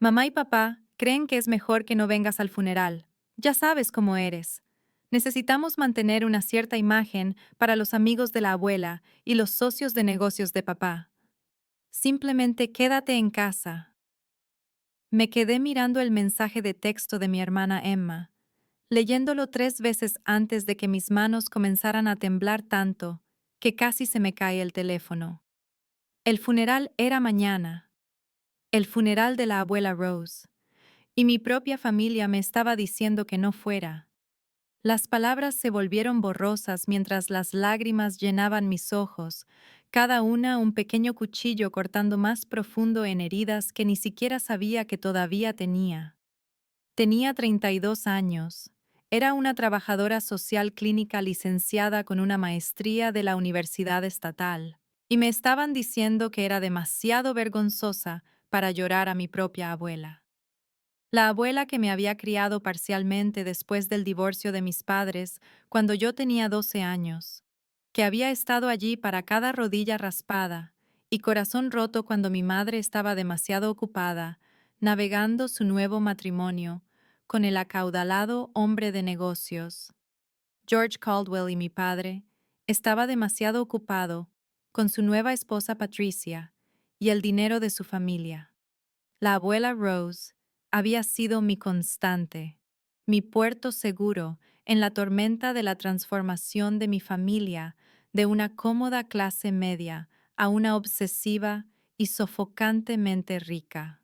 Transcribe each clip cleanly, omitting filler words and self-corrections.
Mamá y papá creen que es mejor que no vengas al funeral. Ya sabes cómo eres. Necesitamos mantener una cierta imagen para los amigos de la abuela y los socios de negocios de papá. Simplemente quédate en casa. Me quedé mirando el mensaje de texto de mi hermana Emma, leyéndolo 3 veces antes de que mis manos comenzaran a temblar tanto que casi se me cae el teléfono. El funeral era mañana, el funeral de la abuela Rose, y mi propia familia me estaba diciendo que no fuera. Las palabras se volvieron borrosas mientras las lágrimas llenaban mis ojos, cada una un pequeño cuchillo cortando más profundo en heridas que ni siquiera sabía que todavía tenía. Tenía 32 años. Era una trabajadora social clínica licenciada con una maestría de la Universidad Estatal, y me estaban diciendo que era demasiado vergonzosa para llorar a mi propia abuela. La abuela que me había criado parcialmente después del divorcio de mis padres cuando yo tenía 12 años, que había estado allí para cada rodilla raspada y corazón roto cuando mi madre estaba demasiado ocupada, navegando su nuevo matrimonio con el acaudalado hombre de negocios. George Caldwell y mi padre estaba demasiado ocupado con su nueva esposa Patricia y el dinero de su familia. La abuela Rose había sido mi constante, mi puerto seguro en la tormenta de la transformación de mi familia de una cómoda clase media a una obsesiva y sofocantemente rica.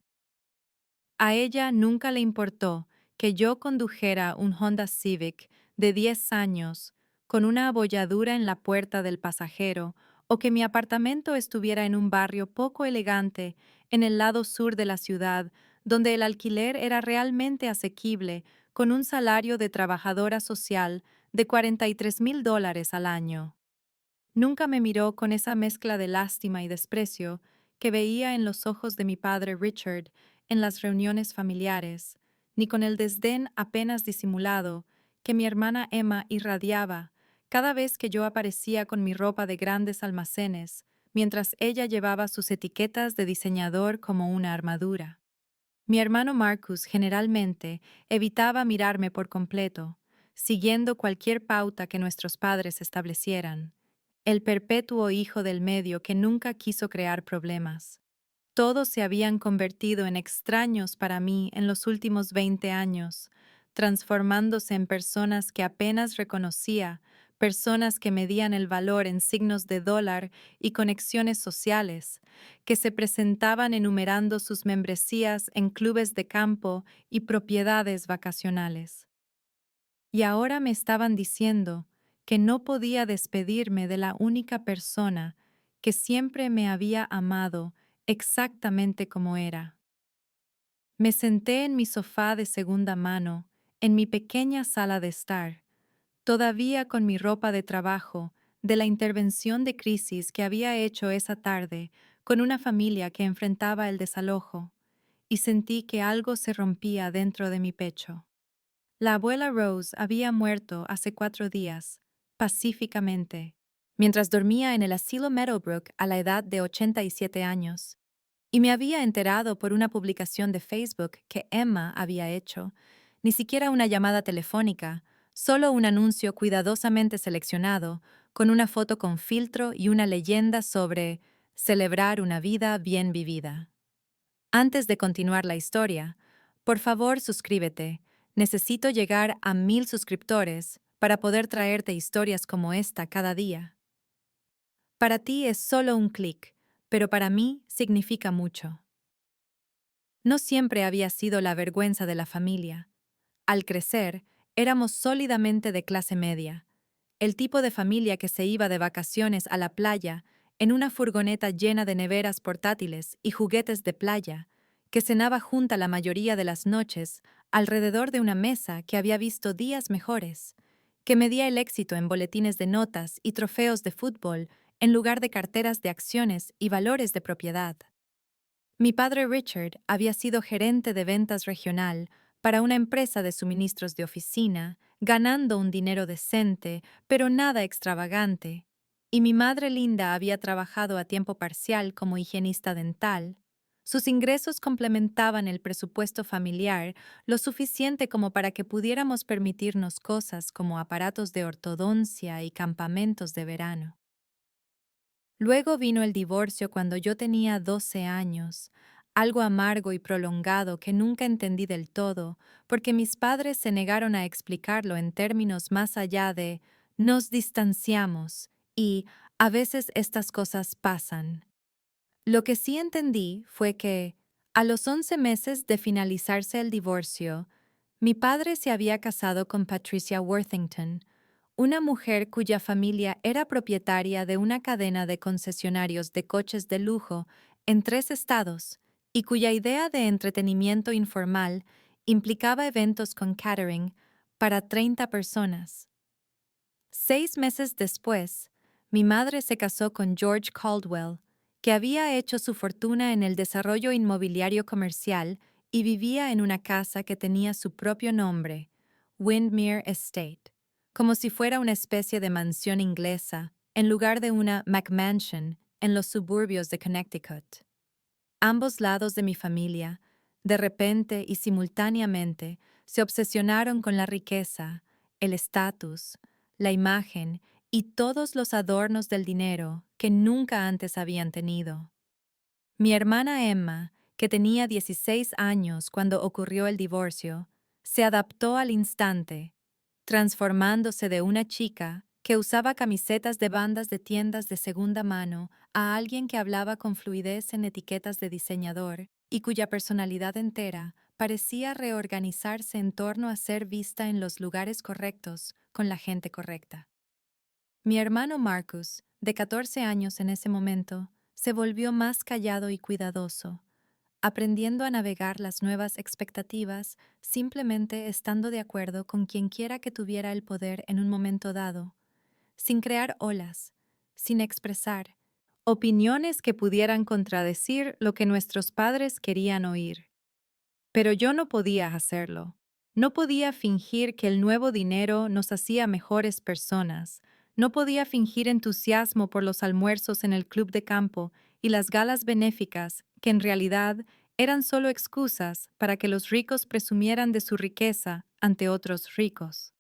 A ella nunca le importó que yo condujera un Honda Civic de 10 años con una abolladura en la puerta del pasajero o que mi apartamento estuviera en un barrio poco elegante en el lado sur de la ciudad, donde el alquiler era realmente asequible con un salario de trabajadora social de $43,000 al año. Nunca me miró con esa mezcla de lástima y desprecio que veía en los ojos de mi padre Richard en las reuniones familiares, ni con el desdén apenas disimulado que mi hermana Emma irradiaba cada vez que yo aparecía con mi ropa de grandes almacenes, mientras ella llevaba sus etiquetas de diseñador como una armadura. Mi hermano Marcus generalmente evitaba mirarme por completo, siguiendo cualquier pauta que nuestros padres establecieran, el perpetuo hijo del medio que nunca quiso crear problemas. Todos se habían convertido en extraños para mí en los últimos 20 años, transformándose en personas que apenas reconocía, personas que medían el valor en signos de dólar y conexiones sociales, que se presentaban enumerando sus membresías en clubes de campo y propiedades vacacionales. Y ahora me estaban diciendo que no podía despedirme de la única persona que siempre me había amado exactamente como era. Me senté en mi sofá de segunda mano, en mi pequeña sala de estar, todavía con mi ropa de trabajo, de la intervención de crisis que había hecho esa tarde con una familia que enfrentaba el desalojo, y sentí que algo se rompía dentro de mi pecho. La abuela Rose había muerto hace 4 días, pacíficamente, mientras dormía en el asilo Meadowbrook a la edad de 87 años, y me había enterado por una publicación de Facebook que Emma había hecho, ni siquiera una llamada telefónica, solo un anuncio cuidadosamente seleccionado, con una foto con filtro y una leyenda sobre celebrar una vida bien vivida. Antes de continuar la historia, por favor suscríbete. Necesito llegar a 1000 suscriptores para poder traerte historias como esta cada día. Para ti es solo un clic, pero para mí significa mucho. No siempre había sido la vergüenza de la familia. Al crecer, éramos sólidamente de clase media, el tipo de familia que se iba de vacaciones a la playa en una furgoneta llena de neveras portátiles y juguetes de playa, que cenaba junta la mayoría de las noches alrededor de una mesa que había visto días mejores, que medía el éxito en boletines de notas y trofeos de fútbol en lugar de carteras de acciones y valores de propiedad. Mi padre Richard había sido gerente de ventas regional para una empresa de suministros de oficina, ganando un dinero decente, pero nada extravagante, y mi madre Linda había trabajado a tiempo parcial como higienista dental. Sus ingresos complementaban el presupuesto familiar lo suficiente como para que pudiéramos permitirnos cosas como aparatos de ortodoncia y campamentos de verano. Luego vino el divorcio cuando yo tenía 12 años, algo amargo y prolongado que nunca entendí del todo, porque mis padres se negaron a explicarlo en términos más allá de nos distanciamos y a veces estas cosas pasan. Lo que sí entendí fue que, a los 11 meses de finalizarse el divorcio, mi padre se había casado con Patricia Worthington, una mujer cuya familia era propietaria de una cadena de concesionarios de coches de lujo en 3 estados y cuya idea de entretenimiento informal implicaba eventos con catering para 30 personas. 6 meses después, mi madre se casó con George Caldwell, que había hecho su fortuna en el desarrollo inmobiliario comercial y vivía en una casa que tenía su propio nombre, Windmere Estate, como si fuera una especie de mansión inglesa, en lugar de una McMansion en los suburbios de Connecticut. Ambos lados de mi familia, de repente y simultáneamente, se obsesionaron con la riqueza, el estatus, la imagen y todos los adornos del dinero que nunca antes habían tenido. Mi hermana Emma, que tenía 16 años cuando ocurrió el divorcio, se adaptó al instante, transformándose de una chica que usaba camisetas de bandas de tiendas de segunda mano a alguien que hablaba con fluidez en etiquetas de diseñador y cuya personalidad entera parecía reorganizarse en torno a ser vista en los lugares correctos con la gente correcta. Mi hermano Marcus, de 14 años en ese momento, se volvió más callado y cuidadoso, aprendiendo a navegar las nuevas expectativas simplemente estando de acuerdo con quienquiera que tuviera el poder en un momento dado, sin crear olas, sin expresar opiniones que pudieran contradecir lo que nuestros padres querían oír. Pero yo no podía hacerlo. No podía fingir que el nuevo dinero nos hacía mejores personas. No podía fingir entusiasmo por los almuerzos en el club de campo y las galas benéficas, que en realidad eran solo excusas para que los ricos presumieran de su riqueza ante otros ricos.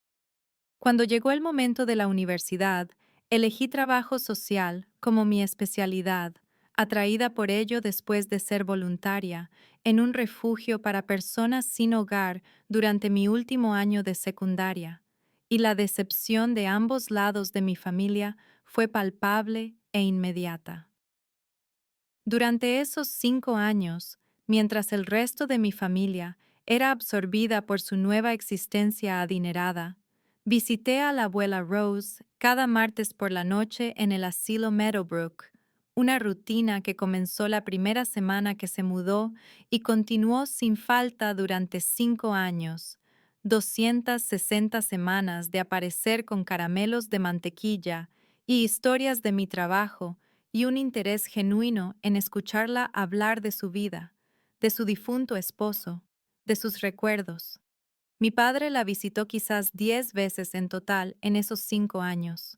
Cuando llegó el momento de la universidad, elegí trabajo social como mi especialidad, atraída por ello después de ser voluntaria en un refugio para personas sin hogar durante mi último año de secundaria, y la decepción de ambos lados de mi familia fue palpable e inmediata. Durante esos 5 años, mientras el resto de mi familia era absorbida por su nueva existencia adinerada, visité a la abuela Rose cada martes por la noche en el asilo Meadowbrook, una rutina que comenzó la primera semana que se mudó y continuó sin falta durante 5 años, 260 semanas de aparecer con caramelos de mantequilla y historias de mi trabajo y un interés genuino en escucharla hablar de su vida, de su difunto esposo, de sus recuerdos. Mi padre la visitó quizás 10 veces en total en esos 5 años.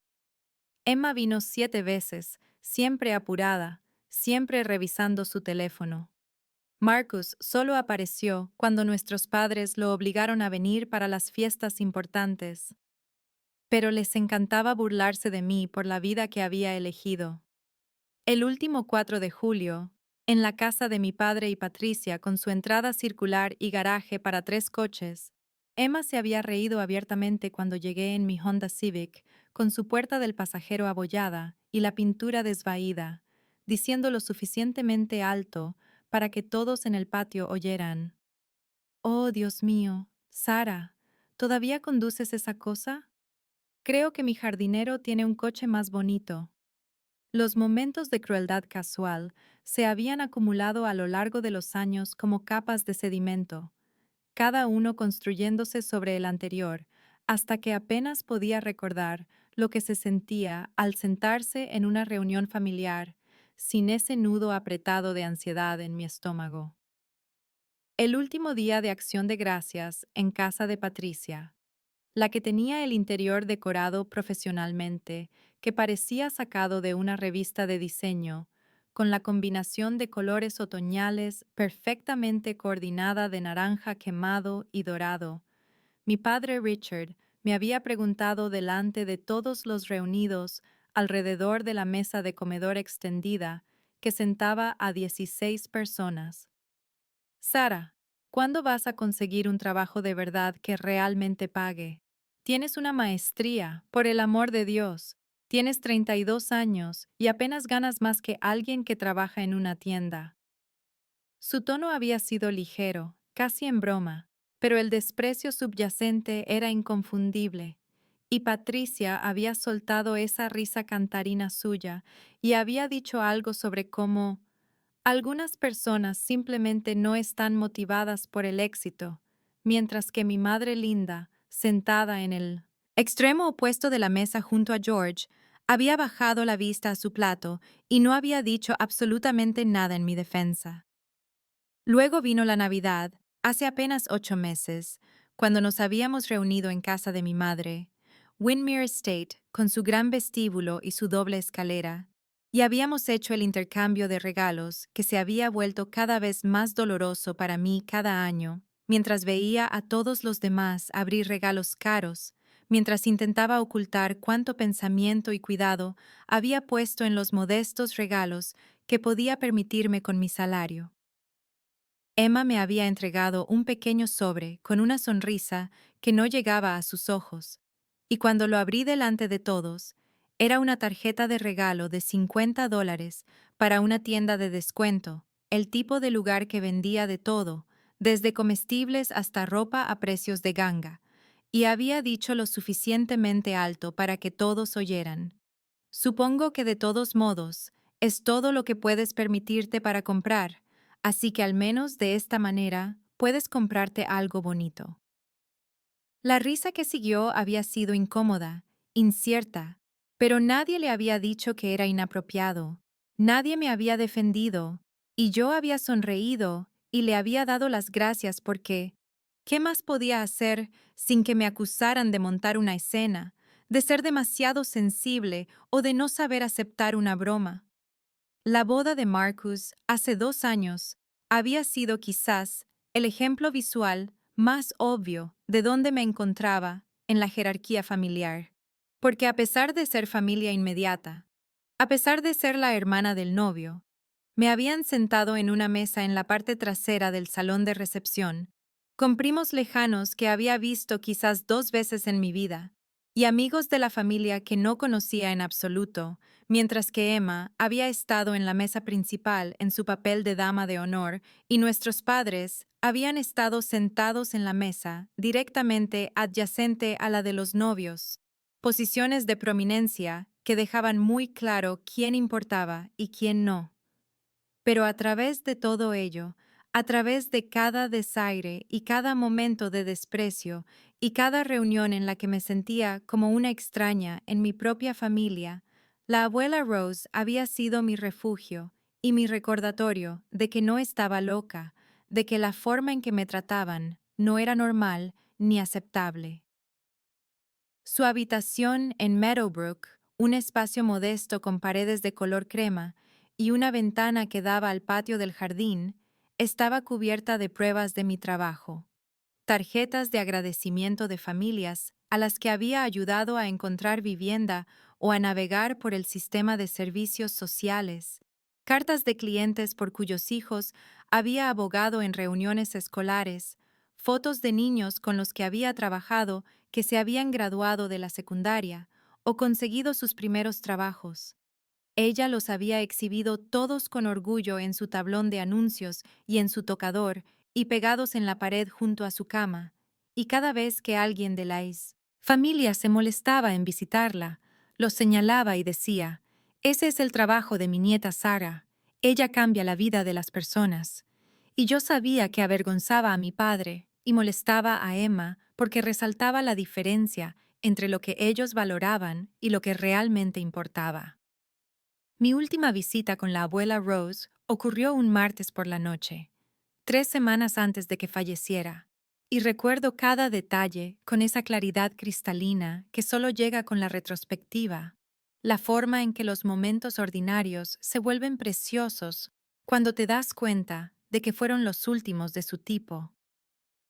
Emma vino 7 veces, siempre apurada, siempre revisando su teléfono. Marcus solo apareció cuando nuestros padres lo obligaron a venir para las fiestas importantes, pero les encantaba burlarse de mí por la vida que había elegido. El último 4 de julio, en la casa de mi padre y Patricia con su entrada circular y garaje para 3 coches, Emma se había reído abiertamente cuando llegué en mi Honda Civic, con su puerta del pasajero abollada y la pintura desvaída, diciendo lo suficientemente alto para que todos en el patio oyeran. «Oh, Dios mío, Sara, ¿todavía conduces esa cosa? Creo que mi jardinero tiene un coche más bonito». Los momentos de crueldad casual se habían acumulado a lo largo de los años como capas de sedimento, cada uno construyéndose sobre el anterior, hasta que apenas podía recordar lo que se sentía al sentarse en una reunión familiar, sin ese nudo apretado de ansiedad en mi estómago. El último día de Acción de Gracias en casa de Patricia, la que tenía el interior decorado profesionalmente, que parecía sacado de una revista de diseño, con la combinación de colores otoñales perfectamente coordinada de naranja quemado y dorado. Mi padre Richard me había preguntado delante de todos los reunidos alrededor de la mesa de comedor extendida, que sentaba a 16 personas. Sara, ¿cuándo vas a conseguir un trabajo de verdad que realmente pague? Tienes una maestría, por el amor de Dios. Tienes 32 años y apenas ganas más que alguien que trabaja en una tienda. Su tono había sido ligero, casi en broma, pero el desprecio subyacente era inconfundible, y Patricia había soltado esa risa cantarina suya y había dicho algo sobre cómo algunas personas simplemente no están motivadas por el éxito, mientras que mi madre linda, sentada en el extremo opuesto de la mesa junto a George, había bajado la vista a su plato y no había dicho absolutamente nada en mi defensa. Luego vino la Navidad, hace apenas 8 meses, cuando nos habíamos reunido en casa de mi madre, Windermere Estate, con su gran vestíbulo y su doble escalera, y habíamos hecho el intercambio de regalos que se había vuelto cada vez más doloroso para mí cada año, mientras veía a todos los demás abrir regalos caros, mientras intentaba ocultar cuánto pensamiento y cuidado había puesto en los modestos regalos que podía permitirme con mi salario. Emma me había entregado un pequeño sobre con una sonrisa que no llegaba a sus ojos, y cuando lo abrí delante de todos, era una tarjeta de regalo de $50 para una tienda de descuento, el tipo de lugar que vendía de todo, desde comestibles hasta ropa a precios de ganga, y había dicho lo suficientemente alto para que todos oyeran. Supongo que de todos modos, es todo lo que puedes permitirte para comprar, así que al menos de esta manera puedes comprarte algo bonito. La risa que siguió había sido incómoda, incierta, pero nadie le había dicho que era inapropiado, nadie me había defendido, y yo había sonreído y le había dado las gracias porque, ¿qué más podía hacer sin que me acusaran de montar una escena, de ser demasiado sensible o de no saber aceptar una broma? La boda de Marcus, hace 2 años, había sido quizás el ejemplo visual más obvio de dónde me encontraba en la jerarquía familiar. Porque a pesar de ser familia inmediata, a pesar de ser la hermana del novio, me habían sentado en una mesa en la parte trasera del salón de recepción, con primos lejanos que había visto quizás 2 veces en mi vida, y amigos de la familia que no conocía en absoluto, mientras que Emma había estado en la mesa principal en su papel de dama de honor y nuestros padres habían estado sentados en la mesa directamente adyacente a la de los novios, posiciones de prominencia que dejaban muy claro quién importaba y quién no. Pero a través de todo ello, a través de cada desaire y cada momento de desprecio y cada reunión en la que me sentía como una extraña en mi propia familia, la abuela Rose había sido mi refugio y mi recordatorio de que no estaba loca, de que la forma en que me trataban no era normal ni aceptable. Su habitación en Meadowbrook, un espacio modesto con paredes de color crema y una ventana que daba al patio del jardín, estaba cubierta de pruebas de mi trabajo, tarjetas de agradecimiento de familias a las que había ayudado a encontrar vivienda o a navegar por el sistema de servicios sociales, cartas de clientes por cuyos hijos había abogado en reuniones escolares, fotos de niños con los que había trabajado que se habían graduado de la secundaria o conseguido sus primeros trabajos. Ella los había exhibido todos con orgullo en su tablón de anuncios y en su tocador y pegados en la pared junto a su cama, y cada vez que alguien de la familia se molestaba en visitarla, los señalaba y decía: «Ese es el trabajo de mi nieta Sara. Ella cambia la vida de las personas». Y yo sabía que avergonzaba a mi padre y molestaba a Emma porque resaltaba la diferencia entre lo que ellos valoraban y lo que realmente importaba. Mi última visita con la abuela Rose ocurrió un martes por la noche, 3 semanas antes de que falleciera, y recuerdo cada detalle con esa claridad cristalina que solo llega con la retrospectiva. La forma en que los momentos ordinarios se vuelven preciosos cuando te das cuenta de que fueron los últimos de su tipo.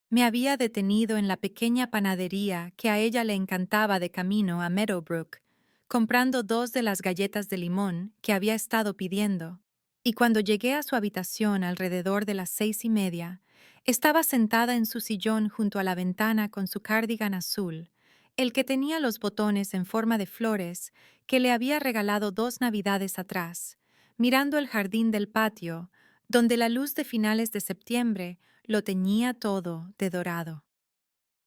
Me había detenido en la pequeña panadería que a ella le encantaba de camino a Meadowbrook, comprando 2 de las galletas de limón que había estado pidiendo. Y cuando llegué a su habitación alrededor de las 6:30, estaba sentada en su sillón junto a la ventana con su cardigan azul, el que tenía los botones en forma de flores que le había regalado 2 navidades atrás, mirando el jardín del patio, donde la luz de finales de septiembre lo teñía todo de dorado.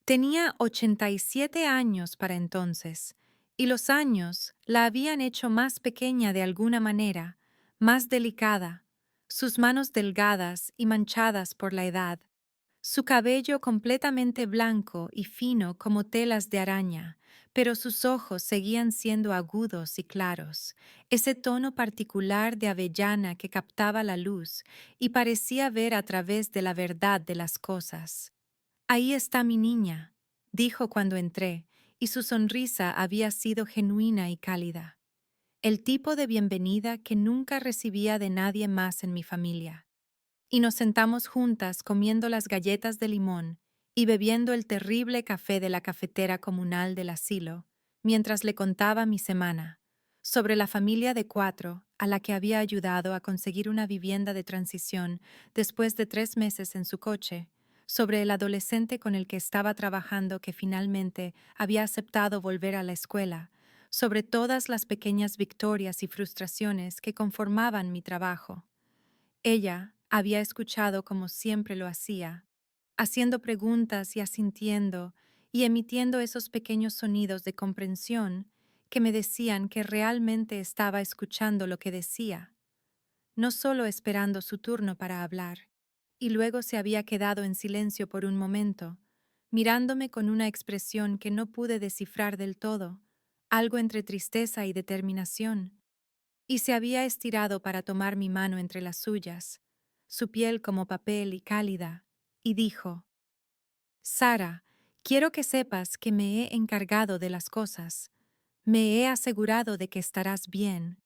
Tenía 87 años para entonces, y los años la habían hecho más pequeña de alguna manera, más delicada, sus manos delgadas y manchadas por la edad, su cabello completamente blanco y fino como telas de araña, pero sus ojos seguían siendo agudos y claros, ese tono particular de avellana que captaba la luz y parecía ver a través de la verdad de las cosas. Ahí está mi niña, dijo cuando entré, y su sonrisa había sido genuina y cálida, el tipo de bienvenida que nunca recibía de nadie más en mi familia. Y nos sentamos juntas comiendo las galletas de limón y bebiendo el terrible café de la cafetera comunal del asilo, mientras le contaba mi semana, sobre la familia de 4 a la que había ayudado a conseguir una vivienda de transición después de 3 meses en su coche, sobre el adolescente con el que estaba trabajando que finalmente había aceptado volver a la escuela, sobre todas las pequeñas victorias y frustraciones que conformaban mi trabajo. Ella había escuchado como siempre lo hacía, haciendo preguntas y asintiendo y emitiendo esos pequeños sonidos de comprensión que me decían que realmente estaba escuchando lo que decía, no solo esperando su turno para hablar, y luego se había quedado en silencio por un momento, mirándome con una expresión que no pude descifrar del todo, algo entre tristeza y determinación, y se había estirado para tomar mi mano entre las suyas, su piel como papel y cálida, y dijo: Sara, quiero que sepas que me he encargado de las cosas. Me he asegurado de que estarás bien.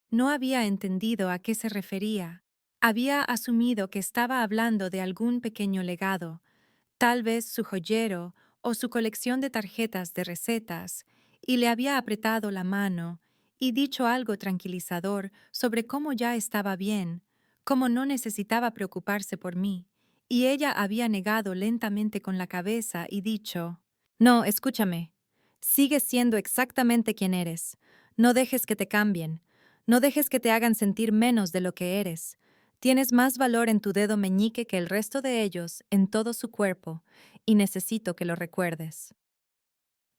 No había entendido a qué se refería. Había asumido que estaba hablando de algún pequeño legado, tal vez su joyero o su colección de tarjetas de recetas, y le había apretado la mano y dicho algo tranquilizador sobre cómo ya estaba bien, cómo no necesitaba preocuparse por mí, y ella había negado lentamente con la cabeza y dicho: No, escúchame. Sigues siendo exactamente quien eres. No dejes que te cambien. No dejes que te hagan sentir menos de lo que eres. Tienes más valor en tu dedo meñique que el resto de ellos en todo su cuerpo, y necesito que lo recuerdes.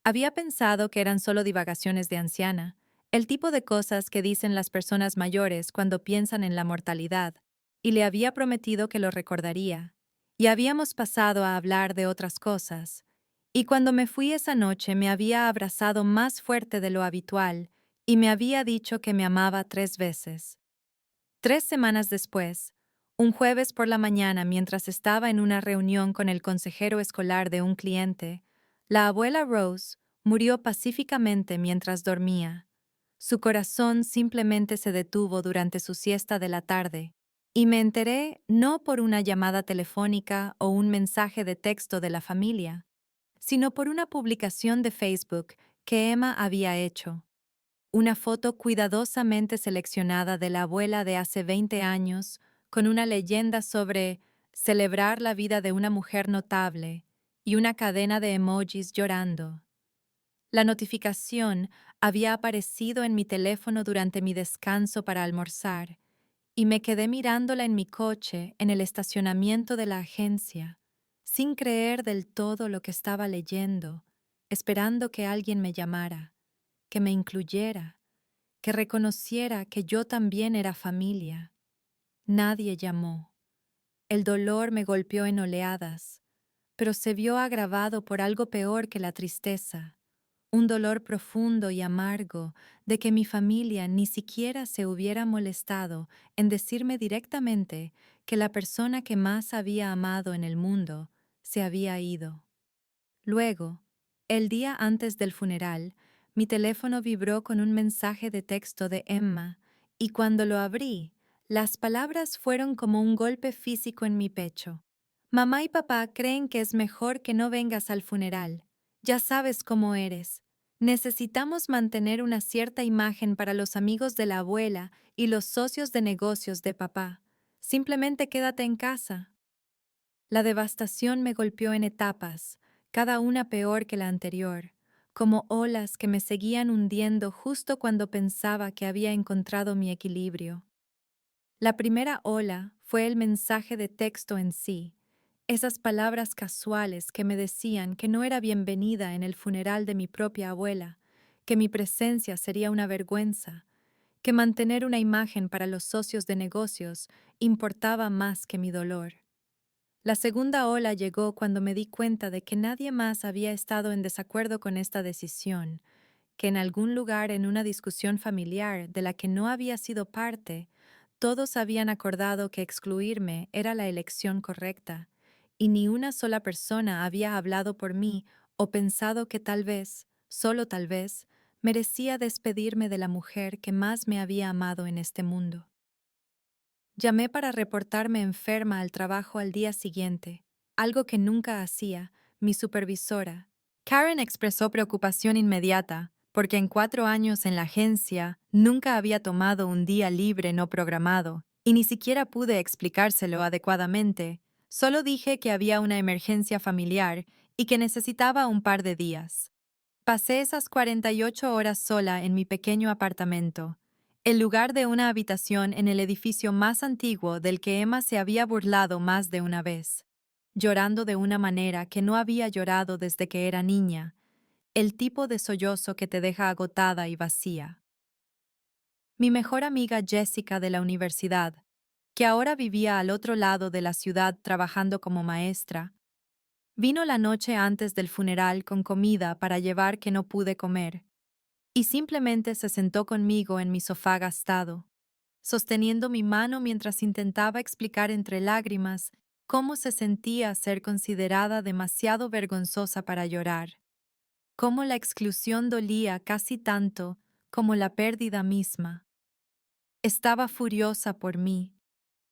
Había pensado que eran solo divagaciones de anciana, el tipo de cosas que dicen las personas mayores cuando piensan en la mortalidad, y le había prometido que lo recordaría. Y habíamos pasado a hablar de otras cosas, y cuando me fui esa noche me había abrazado más fuerte de lo habitual y me había dicho que me amaba 3 veces. 3 semanas después, un jueves por la mañana mientras estaba en una reunión con el consejero escolar de un cliente, la abuela Rose murió pacíficamente mientras dormía. Su corazón simplemente se detuvo durante su siesta de la tarde, y me enteré no por una llamada telefónica o un mensaje de texto de la familia, sino por una publicación de Facebook que Emma había hecho. Una foto cuidadosamente seleccionada de la abuela de hace 20 años, con una leyenda sobre celebrar la vida de una mujer notable y una cadena de emojis llorando. La notificación había aparecido en mi teléfono durante mi descanso para almorzar, y me quedé mirándola en mi coche en el estacionamiento de la agencia, sin creer del todo lo que estaba leyendo, esperando que alguien me llamara, que me incluyera, que reconociera que yo también era familia. Nadie llamó. El dolor me golpeó en oleadas, pero se vio agravado por algo peor que la tristeza, un dolor profundo y amargo de que mi familia ni siquiera se hubiera molestado en decirme directamente que la persona que más había amado en el mundo se había ido. Luego, el día antes del funeral, Mi teléfono vibró con un mensaje de texto de Emma, y cuando lo abrí, las palabras fueron como un golpe físico en mi pecho. Mamá y papá creen que es mejor que no vengas al funeral. Ya sabes cómo eres. Necesitamos mantener una cierta imagen para los amigos de la abuela y los socios de negocios de papá. Simplemente quédate en casa. La devastación me golpeó en etapas, cada una peor que la anterior, como olas que me seguían hundiendo justo cuando pensaba que había encontrado mi equilibrio. La primera ola fue el mensaje de texto en sí, esas palabras casuales que me decían que no era bienvenida en el funeral de mi propia abuela, que mi presencia sería una vergüenza, que mantener una imagen para los socios de negocios importaba más que mi dolor. La segunda ola llegó cuando me di cuenta de que nadie más había estado en desacuerdo con esta decisión, que en algún lugar en una discusión familiar de la que no había sido parte, todos habían acordado que excluirme era la elección correcta, y ni una sola persona había hablado por mí o pensado que tal vez, solo tal vez, merecía despedirme de la mujer que más me había amado en este mundo. Llamé para reportarme enferma al trabajo al día siguiente, algo que nunca hacía, mi supervisora. Karen expresó preocupación inmediata, porque en 4 años en la agencia nunca había tomado un día libre no programado, y ni siquiera pude explicárselo adecuadamente. Solo dije que había una emergencia familiar y que necesitaba un par de días. Pasé esas 48 horas sola en mi pequeño apartamento, el lugar de una habitación en el edificio más antiguo del que Emma se había burlado más de una vez, llorando de una manera que no había llorado desde que era niña, el tipo de sollozo que te deja agotada y vacía. Mi mejor amiga Jessica de la universidad, que ahora vivía al otro lado de la ciudad trabajando como maestra, vino la noche antes del funeral con comida para llevar que no pude comer, y simplemente se sentó conmigo en mi sofá gastado, sosteniendo mi mano mientras intentaba explicar entre lágrimas cómo se sentía ser considerada demasiado vergonzosa para llorar, cómo la exclusión dolía casi tanto como la pérdida misma. Estaba furiosa por mí.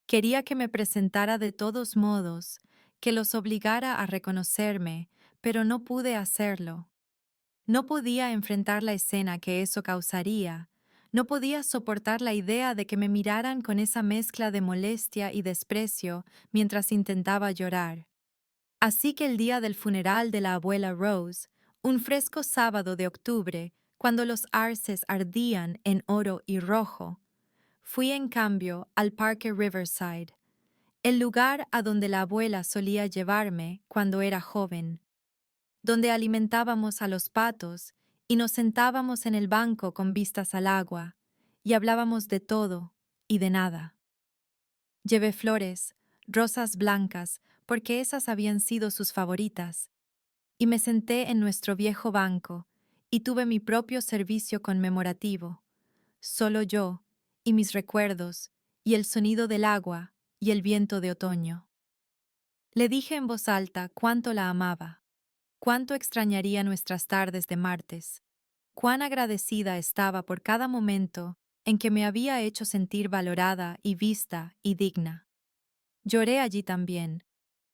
Quería que me presentara de todos modos, que los obligara a reconocerme, pero no pude hacerlo. No podía enfrentar la escena que eso causaría. No podía soportar la idea de que me miraran con esa mezcla de molestia y desprecio mientras intentaba llorar. Así que el día del funeral de la abuela Rose, un fresco sábado de octubre, cuando los arces ardían en oro y rojo, fui en cambio al Parque Riverside, el lugar a donde la abuela solía llevarme cuando era joven, donde alimentábamos a los patos y nos sentábamos en el banco con vistas al agua, y hablábamos de todo y de nada. Llevé flores, rosas blancas, porque esas habían sido sus favoritas, y me senté en nuestro viejo banco, y tuve mi propio servicio conmemorativo, solo yo, y mis recuerdos, y el sonido del agua, y el viento de otoño. Le dije en voz alta cuánto la amaba, cuánto extrañaría nuestras tardes de martes, cuán agradecida estaba por cada momento en que me había hecho sentir valorada y vista y digna. Lloré allí también,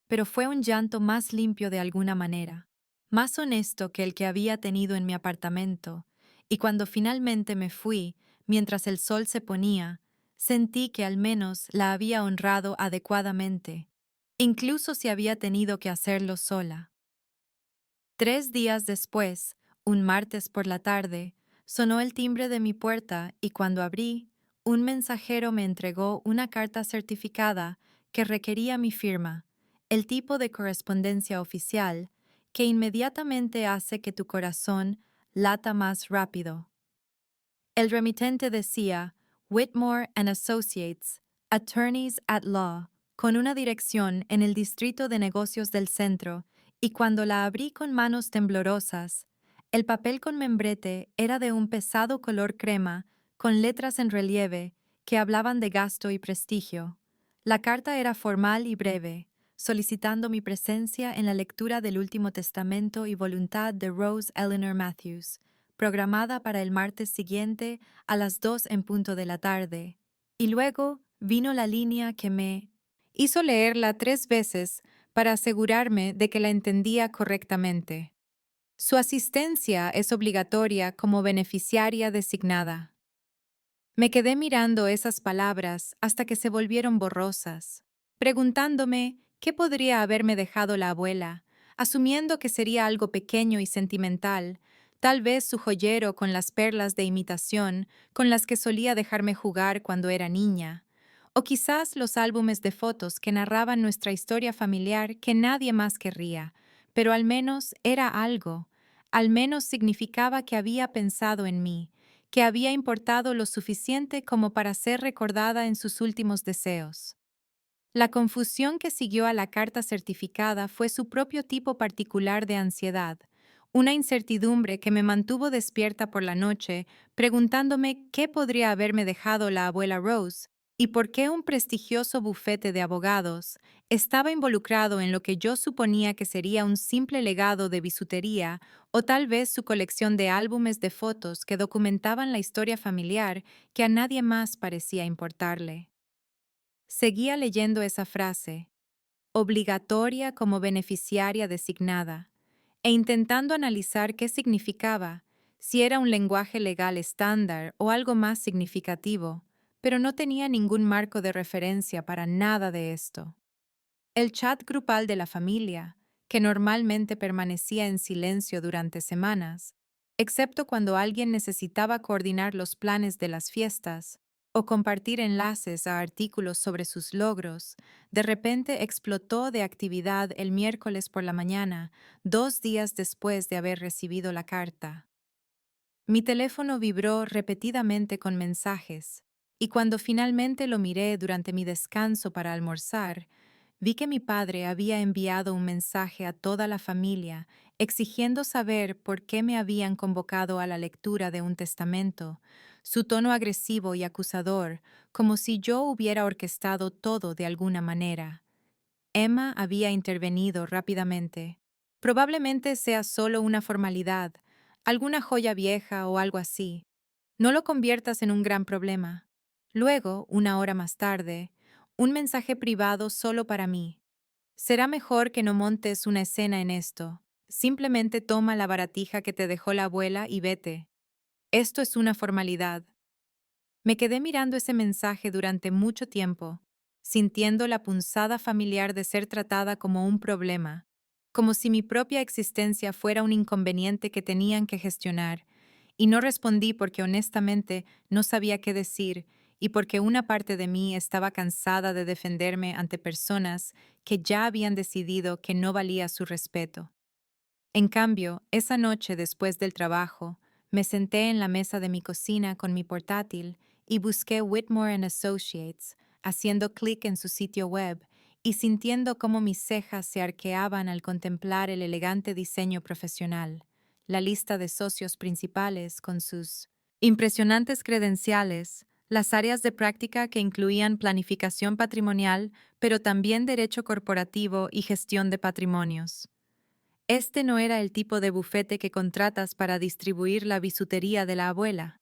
pero fue un llanto más limpio de alguna manera, más honesto que el que había tenido en mi apartamento, y cuando finalmente me fui, mientras el sol se ponía, sentí que al menos la había honrado adecuadamente, incluso si había tenido que hacerlo sola. 3 días después, un martes por la tarde, sonó el timbre de mi puerta y cuando abrí, un mensajero me entregó una carta certificada que requería mi firma, el tipo de correspondencia oficial que inmediatamente hace que tu corazón lata más rápido. El remitente decía Whitmore and Associates, Attorneys at Law, con una dirección en el Distrito de Negocios del Centro, y cuando la abrí con manos temblorosas, el papel con membrete era de un pesado color crema, con letras en relieve que hablaban de gasto y prestigio. La carta era formal y breve, solicitando mi presencia en la lectura del Último Testamento y voluntad de Rose Eleanor Matthews, programada para el martes siguiente a las 2 en punto de la tarde, y luego vino la línea que me hizo leerla 3 veces para asegurarme de que la entendía correctamente. Su asistencia es obligatoria como beneficiaria designada. Me quedé mirando esas palabras hasta que se volvieron borrosas, preguntándome qué podría haberme dejado la abuela, asumiendo que sería algo pequeño y sentimental, tal vez su joyero con las perlas de imitación con las que solía dejarme jugar cuando era niña, o quizás los álbumes de fotos que narraban nuestra historia familiar que nadie más querría, pero al menos era algo, al menos significaba que había pensado en mí, que había importado lo suficiente como para ser recordada en sus últimos deseos. La confusión que siguió a la carta certificada fue su propio tipo particular de ansiedad, una incertidumbre que me mantuvo despierta por la noche, preguntándome qué podría haberme dejado la abuela Rose y por qué un prestigioso bufete de abogados estaba involucrado en lo que yo suponía que sería un simple legado de bisutería o tal vez su colección de álbumes de fotos que documentaban la historia familiar que a nadie más parecía importarle. Seguía leyendo esa frase, obligatoria como beneficiaria designada, e intentando analizar qué significaba, si era un lenguaje legal estándar o algo más significativo, pero no tenía ningún marco de referencia para nada de esto. El chat grupal de la familia, que normalmente permanecía en silencio durante semanas, excepto cuando alguien necesitaba coordinar los planes de las fiestas o compartir enlaces a artículos sobre sus logros, de repente explotó de actividad el miércoles por la mañana, 2 días después de haber recibido la carta. Mi teléfono vibró repetidamente con mensajes, y cuando finalmente lo miré durante mi descanso para almorzar, vi que mi padre había enviado un mensaje a toda la familia exigiendo saber por qué me habían convocado a la lectura de un testamento, su tono agresivo y acusador, como si yo hubiera orquestado todo de alguna manera. Emma había intervenido rápidamente. Probablemente sea solo una formalidad, alguna joya vieja o algo así. No lo conviertas en un gran problema. Luego, 1 hora más tarde, un mensaje privado solo para mí. Será mejor que no montes una escena en esto. Simplemente toma la baratija que te dejó la abuela y vete. Esto es una formalidad. Me quedé mirando ese mensaje durante mucho tiempo, sintiendo la punzada familiar de ser tratada como un problema, como si mi propia existencia fuera un inconveniente que tenían que gestionar, y no respondí porque honestamente no sabía qué decir y porque una parte de mí estaba cansada de defenderme ante personas que ya habían decidido que no valía su respeto. En cambio, esa noche después del trabajo, me senté en la mesa de mi cocina con mi portátil y busqué Whitmore Associates, haciendo clic en su sitio web y sintiendo cómo mis cejas se arqueaban al contemplar el elegante diseño profesional, la lista de socios principales con sus impresionantes credenciales, las áreas de práctica que incluían planificación patrimonial, pero también derecho corporativo y gestión de patrimonios. Este no era el tipo de bufete que contratas para distribuir la bisutería de la abuela.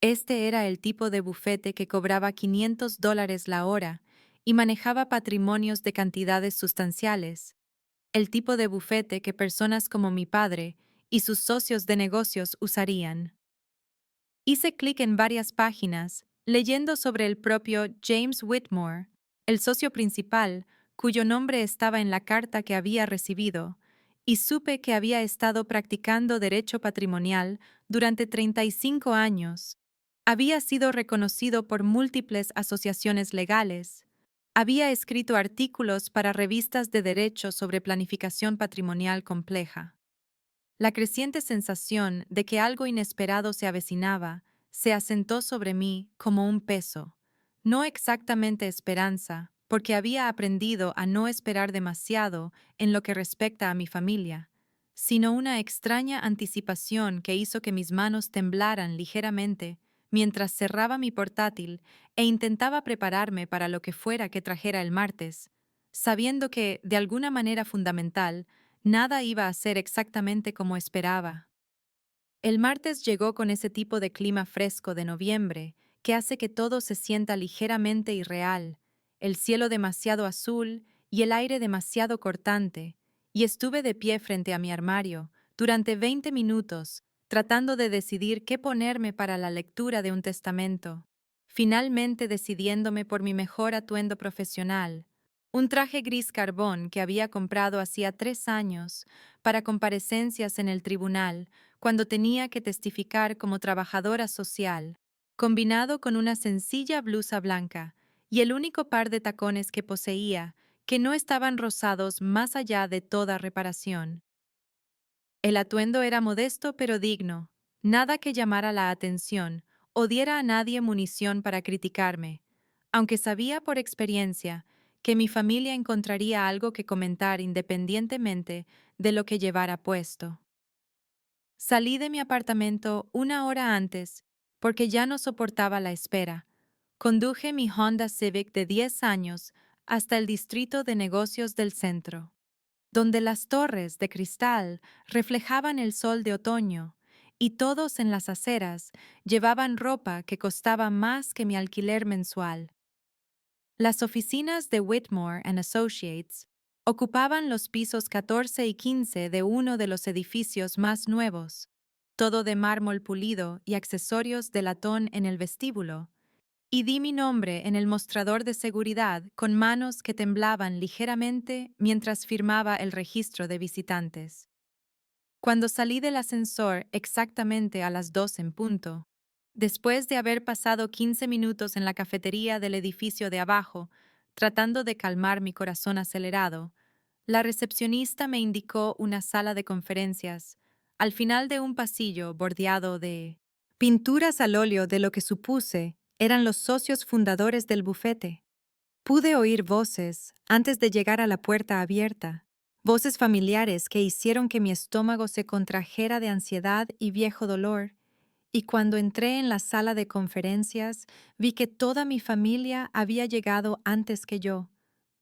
Este era el tipo de bufete que cobraba $500 la hora y manejaba patrimonios de cantidades sustanciales. El tipo de bufete que personas como mi padre y sus socios de negocios usarían. Hice clic en varias páginas, leyendo sobre el propio James Whitmore, el socio principal, cuyo nombre estaba en la carta que había recibido, y supe que había estado practicando derecho patrimonial durante 35 años. Había sido reconocido por múltiples asociaciones legales. Había escrito artículos para revistas de derecho sobre planificación patrimonial compleja. La creciente sensación de que algo inesperado se avecinaba se asentó sobre mí como un peso. No exactamente esperanza, porque había aprendido a no esperar demasiado en lo que respecta a mi familia, sino una extraña anticipación que hizo que mis manos temblaran ligeramente mientras cerraba mi portátil e intentaba prepararme para lo que fuera que trajera el martes, sabiendo que, de alguna manera fundamental, nada iba a ser exactamente como esperaba. El martes llegó con ese tipo de clima fresco de noviembre, que hace que todo se sienta ligeramente irreal, el cielo demasiado azul y el aire demasiado cortante, y estuve de pie frente a mi armario durante 20 minutos, tratando de decidir qué ponerme para la lectura de un testamento, finalmente decidiéndome por mi mejor atuendo profesional, un traje gris carbón que había comprado hacía 3 años para comparecencias en el tribunal cuando tenía que testificar como trabajadora social, combinado con una sencilla blusa blanca y el único par de tacones que poseía, que no estaban rosados más allá de toda reparación. El atuendo era modesto pero digno, nada que llamara la atención o diera a nadie munición para criticarme, aunque sabía por experiencia que mi familia encontraría algo que comentar independientemente de lo que llevara puesto. Salí de mi apartamento 1 hora antes porque ya no soportaba la espera. Conduje mi Honda Civic de 10 años hasta el distrito de negocios del centro, donde las torres de cristal reflejaban el sol de otoño y todos en las aceras llevaban ropa que costaba más que mi alquiler mensual. Las oficinas de Whitmore and Associates ocupaban los pisos 14 y 15 de uno de los edificios más nuevos, todo de mármol pulido y accesorios de latón en el vestíbulo, y di mi nombre en el mostrador de seguridad con manos que temblaban ligeramente mientras firmaba el registro de visitantes. Cuando salí del ascensor exactamente a las 2 en punto, después de haber pasado 15 minutos en la cafetería del edificio de abajo, tratando de calmar mi corazón acelerado, la recepcionista me indicó una sala de conferencias, al final de un pasillo bordeado de pinturas al óleo de lo que supuse eran los socios fundadores del bufete. Pude oír voces antes de llegar a la puerta abierta, voces familiares que hicieron que mi estómago se contrajera de ansiedad y viejo dolor, y cuando entré en la sala de conferencias vi que toda mi familia había llegado antes que yo,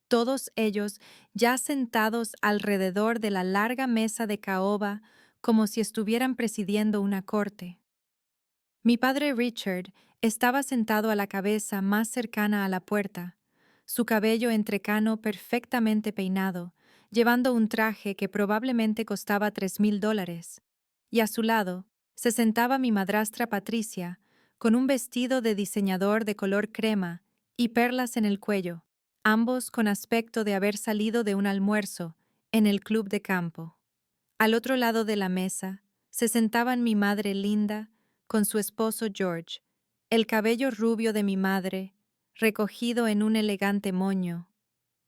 todos ellos ya sentados alrededor de la larga mesa de caoba como si estuvieran presidiendo una corte. Mi padre Richard estaba sentado a la cabeza más cercana a la puerta, su cabello entrecano perfectamente peinado, llevando un traje que probablemente costaba $3,000, y a su lado se sentaba mi madrastra Patricia, con un vestido de diseñador de color crema y perlas en el cuello, ambos con aspecto de haber salido de un almuerzo en el club de campo. Al otro lado de la mesa se sentaban mi madre Linda con su esposo George, el cabello rubio de mi madre, recogido en un elegante moño,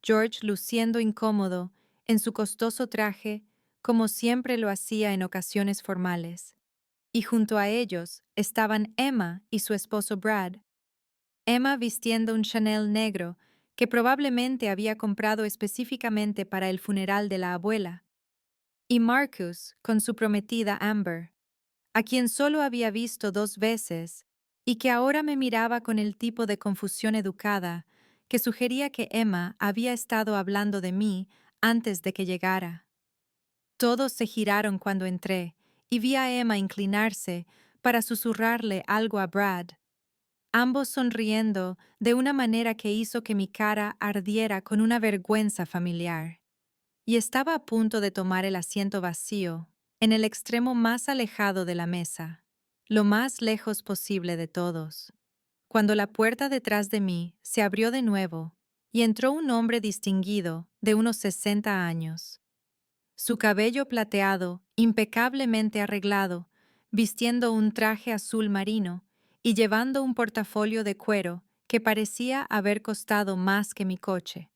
George luciendo incómodo en su costoso traje, como siempre lo hacía en ocasiones formales. Y junto a ellos estaban Emma y su esposo Brad. Emma vistiendo un Chanel negro que probablemente había comprado específicamente para el funeral de la abuela, y Marcus con su prometida Amber, a quien solo había visto 2 veces y que ahora me miraba con el tipo de confusión educada que sugería que Emma había estado hablando de mí antes de que llegara. Todos se giraron cuando entré y vi a Emma inclinarse para susurrarle algo a Brad, ambos sonriendo de una manera que hizo que mi cara ardiera con una vergüenza familiar. Y estaba a punto de tomar el asiento vacío, en el extremo más alejado de la mesa, lo más lejos posible de todos, cuando la puerta detrás de mí se abrió de nuevo y entró un hombre distinguido de unos 60 años. Su cabello plateado, impecablemente arreglado, vistiendo un traje azul marino y llevando un portafolio de cuero que parecía haber costado más que mi coche.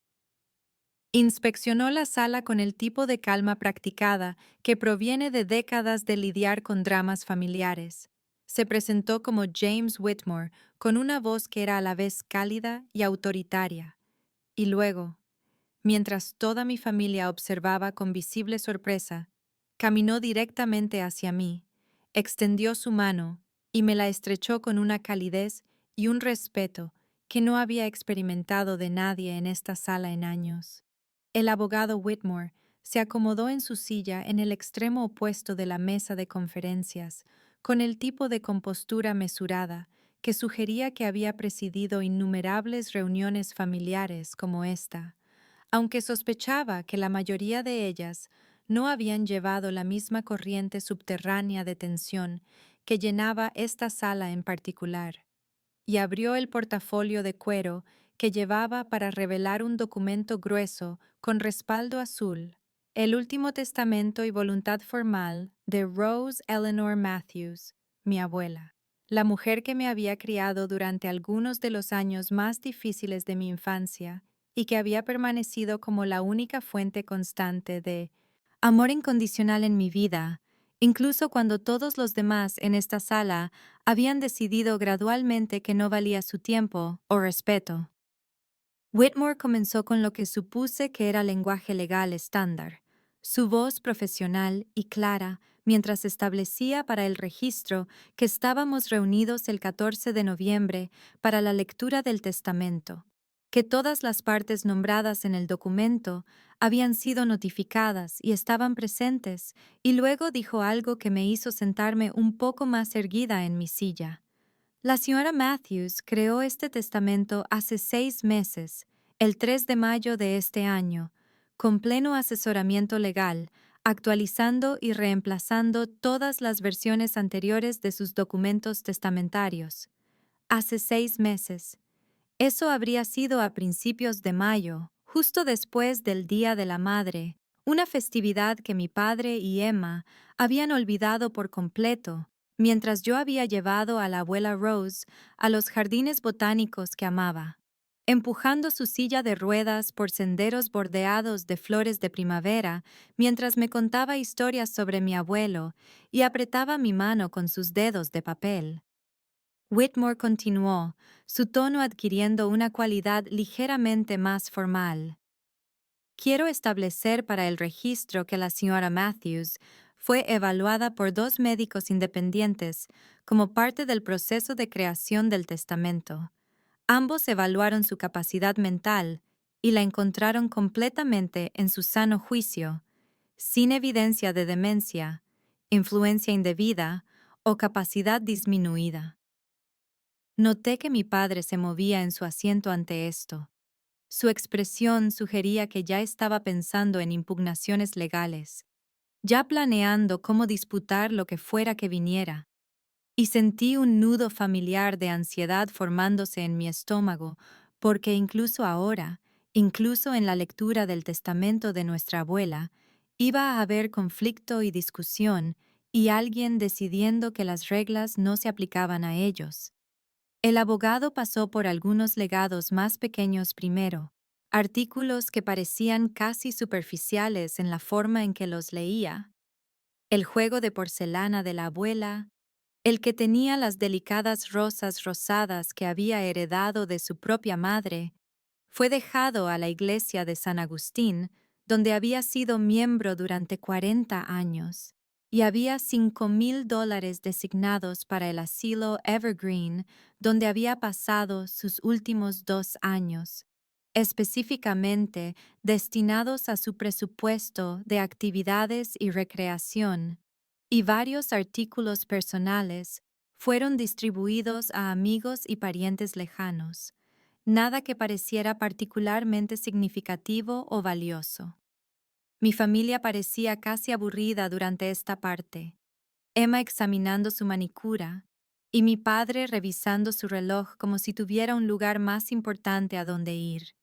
Inspeccionó la sala con el tipo de calma practicada que proviene de décadas de lidiar con dramas familiares. Se presentó como James Whitmore, con una voz que era a la vez cálida y autoritaria. Y luego, mientras toda mi familia observaba con visible sorpresa, caminó directamente hacia mí, extendió su mano y me la estrechó con una calidez y un respeto que no había experimentado de nadie en esta sala en años. El abogado Whitmore se acomodó en su silla en el extremo opuesto de la mesa de conferencias, con el tipo de compostura mesurada que sugería que había presidido innumerables reuniones familiares como esta, aunque sospechaba que la mayoría de ellas no habían llevado la misma corriente subterránea de tensión que llenaba esta sala en particular, y abrió el portafolio de cuero que llevaba para revelar un documento grueso con respaldo azul, el último testamento y voluntad formal de Rose Eleanor Matthews, mi abuela, la mujer que me había criado durante algunos de los años más difíciles de mi infancia y que había permanecido como la única fuente constante de amor incondicional en mi vida, incluso cuando todos los demás en esta sala habían decidido gradualmente que no valía su tiempo o respeto. Whitmore comenzó con lo que supuse que era lenguaje legal estándar, su voz profesional y clara mientras establecía para el registro que estábamos reunidos el 14 de noviembre para la lectura del testamento, que todas las partes nombradas en el documento habían sido notificadas y estaban presentes, y luego dijo algo que me hizo sentarme un poco más erguida en mi silla. La señora Matthews creó este testamento hace 6 meses, el 3 de mayo de este año, con pleno asesoramiento legal, actualizando y reemplazando todas las versiones anteriores de sus documentos testamentarios. Hace 6 meses. Eso habría sido a principios de mayo, justo después del Día de la Madre, una festividad que mi padre y Emma habían olvidado por completo, mientras yo había llevado a la abuela Rose a los jardines botánicos que amaba, empujando su silla de ruedas por senderos bordeados de flores de primavera, mientras me contaba historias sobre mi abuelo y apretaba mi mano con sus dedos de papel. Whitmore continuó, su tono adquiriendo una cualidad ligeramente más formal. Quiero establecer para el registro que la señora Matthews fue evaluada por 2 médicos independientes como parte del proceso de creación del testamento. Ambos evaluaron su capacidad mental y la encontraron completamente en su sano juicio, sin evidencia de demencia, influencia indebida o capacidad disminuida. Noté que mi padre se movía en su asiento ante esto. Su expresión sugería que ya estaba pensando en impugnaciones legales, ya planeando cómo disputar lo que fuera que viniera, y sentí un nudo familiar de ansiedad formándose en mi estómago, porque incluso ahora, incluso en la lectura del testamento de nuestra abuela, iba a haber conflicto y discusión y alguien decidiendo que las reglas no se aplicaban a ellos. El abogado pasó por algunos legados más pequeños primero, artículos que parecían casi superficiales en la forma en que los leía. El juego de porcelana de la abuela, el que tenía las delicadas rosas rosadas que había heredado de su propia madre, fue dejado a la iglesia de San Agustín, donde había sido miembro durante 40 años, y había $5,000 designados para el asilo Evergreen, donde había pasado sus últimos 2 años, específicamente destinados a su presupuesto de actividades y recreación, y varios artículos personales fueron distribuidos a amigos y parientes lejanos, nada que pareciera particularmente significativo o valioso. Mi familia parecía casi aburrida durante esta parte, Emma examinando su manicura y mi padre revisando su reloj como si tuviera un lugar más importante a donde ir.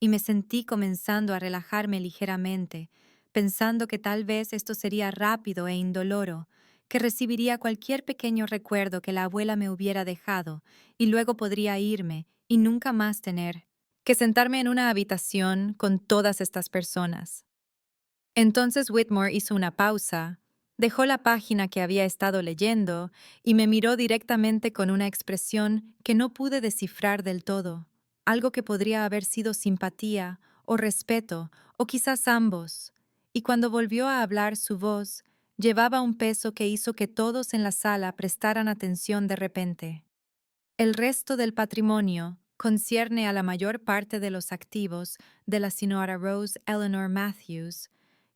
Y me sentí comenzando a relajarme ligeramente, pensando que tal vez esto sería rápido e indoloro, que recibiría cualquier pequeño recuerdo que la abuela me hubiera dejado, y luego podría irme y nunca más tener que sentarme en una habitación con todas estas personas. Entonces Whitmore hizo una pausa, dejó la página que había estado leyendo y me miró directamente con una expresión que no pude descifrar del todo, algo que podría haber sido simpatía o respeto o quizás ambos, y cuando volvió a hablar su voz llevaba un peso que hizo que todos en la sala prestaran atención de repente. El resto del patrimonio concierne a la mayor parte de los activos de la señora Rose Eleanor Matthews,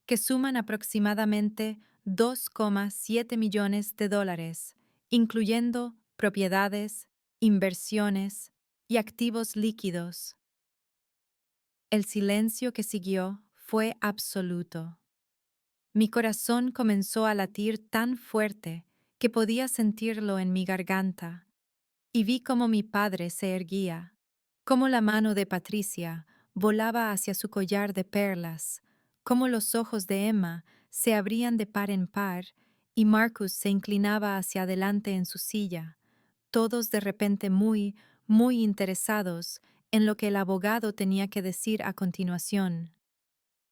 que suman aproximadamente $2,7 millones, incluyendo propiedades, inversiones y activos líquidos. El silencio que siguió fue absoluto. Mi corazón comenzó a latir tan fuerte que podía sentirlo en mi garganta, y vi cómo mi padre se erguía, cómo la mano de Patricia volaba hacia su collar de perlas, cómo los ojos de Emma se abrían de par en par y Marcus se inclinaba hacia adelante en su silla, todos de repente muy, muy interesados en lo que el abogado tenía que decir a continuación.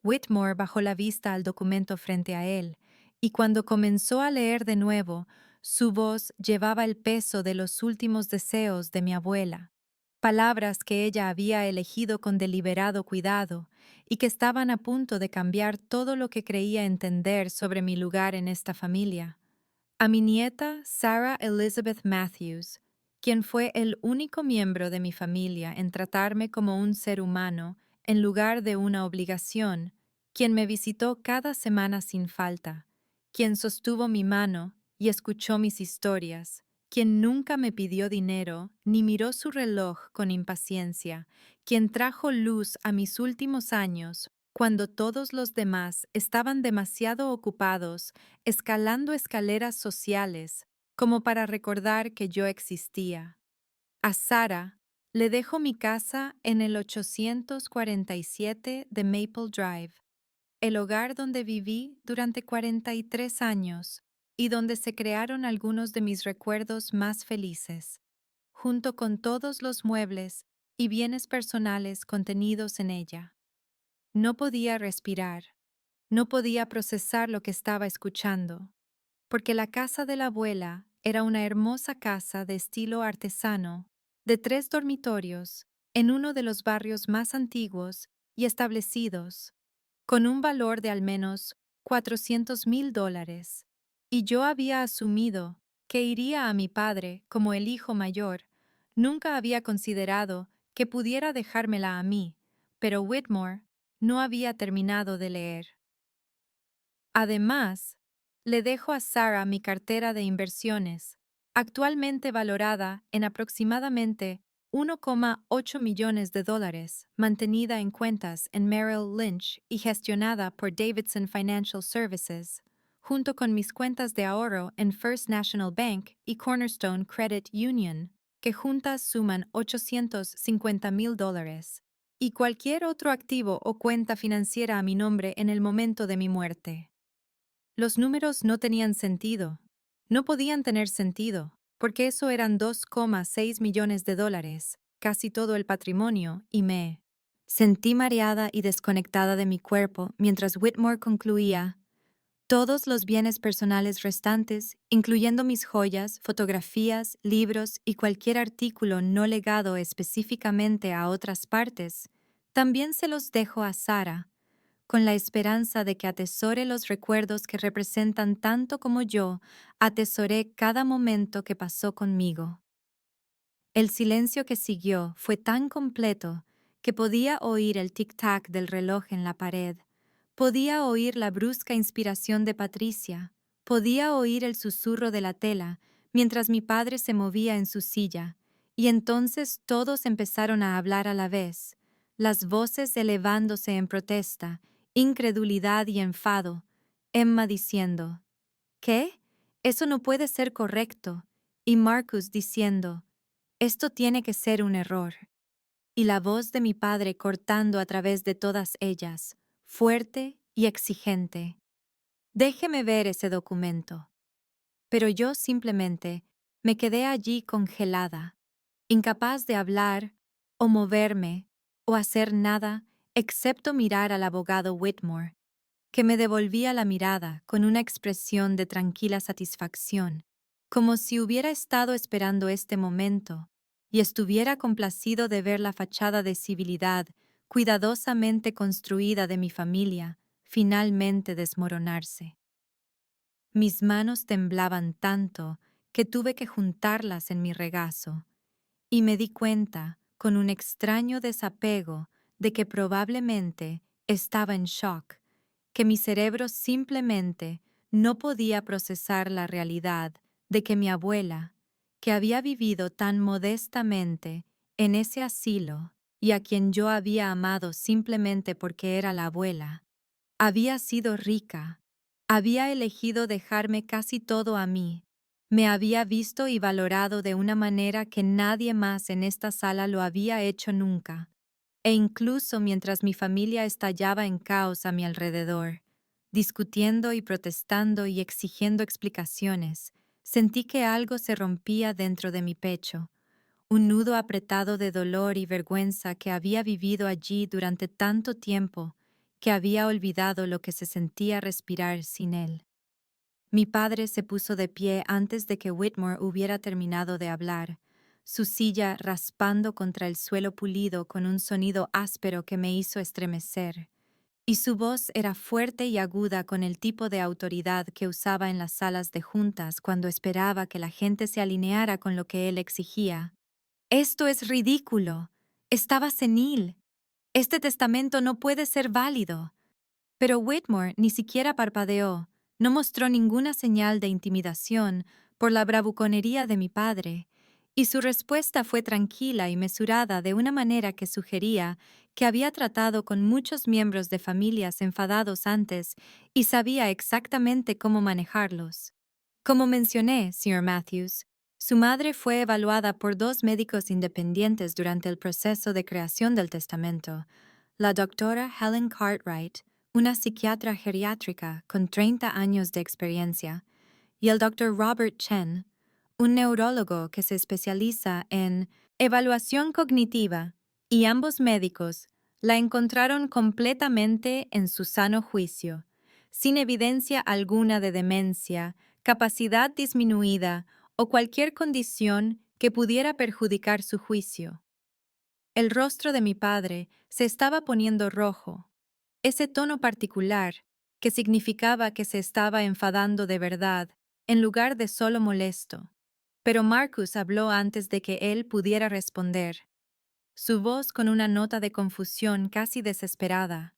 Whitmore bajó la vista al documento frente a él, y cuando comenzó a leer de nuevo, su voz llevaba el peso de los últimos deseos de mi abuela, palabras que ella había elegido con deliberado cuidado y que estaban a punto de cambiar todo lo que creía entender sobre mi lugar en esta familia. A mi nieta Sarah Elizabeth Matthews, quien fue el único miembro de mi familia en tratarme como un ser humano en lugar de una obligación, quien me visitó cada semana sin falta, quien sostuvo mi mano y escuchó mis historias, quien nunca me pidió dinero ni miró su reloj con impaciencia, quien trajo luz a mis últimos años cuando todos los demás estaban demasiado ocupados escalando escaleras sociales como para recordar que yo existía. A Sara le dejo mi casa en el 847 de Maple Drive, el hogar donde viví durante 43 años y donde se crearon algunos de mis recuerdos más felices, junto con todos los muebles y bienes personales contenidos en ella. No podía respirar, no podía procesar lo que estaba escuchando, porque la casa de la abuela era una hermosa casa de estilo artesano, de 3 dormitorios, en uno de los barrios más antiguos y establecidos, con un valor de al menos $400,000, y yo había asumido que iría a mi padre como el hijo mayor. Nunca había considerado que pudiera dejármela a mí, pero Whitmore no había terminado de leer. Además, le dejo a Sarah mi cartera de inversiones, actualmente valorada en aproximadamente 1,8 millones de dólares, mantenida en cuentas en Merrill Lynch y gestionada por Davidson Financial Services, junto con mis cuentas de ahorro en First National Bank y Cornerstone Credit Union, que juntas suman $850,000, y cualquier otro activo o cuenta financiera a mi nombre en el momento de mi muerte. Los números no tenían sentido. No podían tener sentido, porque eso eran 2,6 millones de dólares, casi todo el patrimonio, y me sentí mareada y desconectada de mi cuerpo mientras Whitmore concluía: todos los bienes personales restantes, incluyendo mis joyas, fotografías, libros y cualquier artículo no legado específicamente a otras partes, también se los dejo a Sarah, con la esperanza de que atesore los recuerdos que representan tanto como yo atesoré cada momento que pasó conmigo. El silencio que siguió fue tan completo que podía oír el tic-tac del reloj en la pared, podía oír la brusca inspiración de Patricia, podía oír el susurro de la tela mientras mi padre se movía en su silla, y entonces todos empezaron a hablar a la vez, las voces elevándose en protesta, incredulidad y enfado, Emma diciendo: ¿qué? Eso no puede ser correcto, y Marcus diciendo: esto tiene que ser un error. Y la voz de mi padre cortando a través de todas ellas, fuerte y exigente: déjeme ver ese documento. Pero yo simplemente me quedé allí congelada, incapaz de hablar o moverme o hacer nada excepto mirar al abogado Whitmore, que me devolvía la mirada con una expresión de tranquila satisfacción, como si hubiera estado esperando este momento y estuviera complacido de ver la fachada de civilidad cuidadosamente construida de mi familia finalmente desmoronarse. Mis manos temblaban tanto que tuve que juntarlas en mi regazo, y me di cuenta, con un extraño desapego, de que probablemente estaba en shock, que mi cerebro simplemente no podía procesar la realidad de que mi abuela, que había vivido tan modestamente en ese asilo y a quien yo había amado simplemente porque era la abuela, había sido rica, había elegido dejarme casi todo a mí, me había visto y valorado de una manera que nadie más en esta sala lo había hecho nunca, e incluso mientras mi familia estallaba en caos a mi alrededor, discutiendo y protestando y exigiendo explicaciones, sentí que algo se rompía dentro de mi pecho, un nudo apretado de dolor y vergüenza que había vivido allí durante tanto tiempo que había olvidado lo que se sentía respirar sin él. Mi padre se puso de pie antes de que Whitmore hubiera terminado de hablar, su silla raspando contra el suelo pulido con un sonido áspero que me hizo estremecer, y su voz era fuerte y aguda con el tipo de autoridad que usaba en las salas de juntas cuando esperaba que la gente se alineara con lo que él exigía. Esto es ridículo. Estaba senil. Este testamento no puede ser válido. Pero Whitmore ni siquiera parpadeó, no mostró ninguna señal de intimidación por la bravuconería de mi padre, y su respuesta fue tranquila y mesurada de una manera que sugería que había tratado con muchos miembros de familias enfadados antes y sabía exactamente cómo manejarlos. Como mencioné, Sr. Matthews, su madre fue evaluada por 2 médicos independientes durante el proceso de creación del testamento, la doctora Helen Cartwright, una psiquiatra geriátrica con 30 años de experiencia, y el Dr. Robert Chen, un neurólogo que se especializa en evaluación cognitiva, y ambos médicos la encontraron completamente en su sano juicio, sin evidencia alguna de demencia, capacidad disminuida o cualquier condición que pudiera perjudicar su juicio. El rostro de mi padre se estaba poniendo rojo, ese tono particular que significaba que se estaba enfadando de verdad en lugar de solo molesto. Pero Marcus habló antes de que él pudiera responder, su voz con una nota de confusión casi desesperada.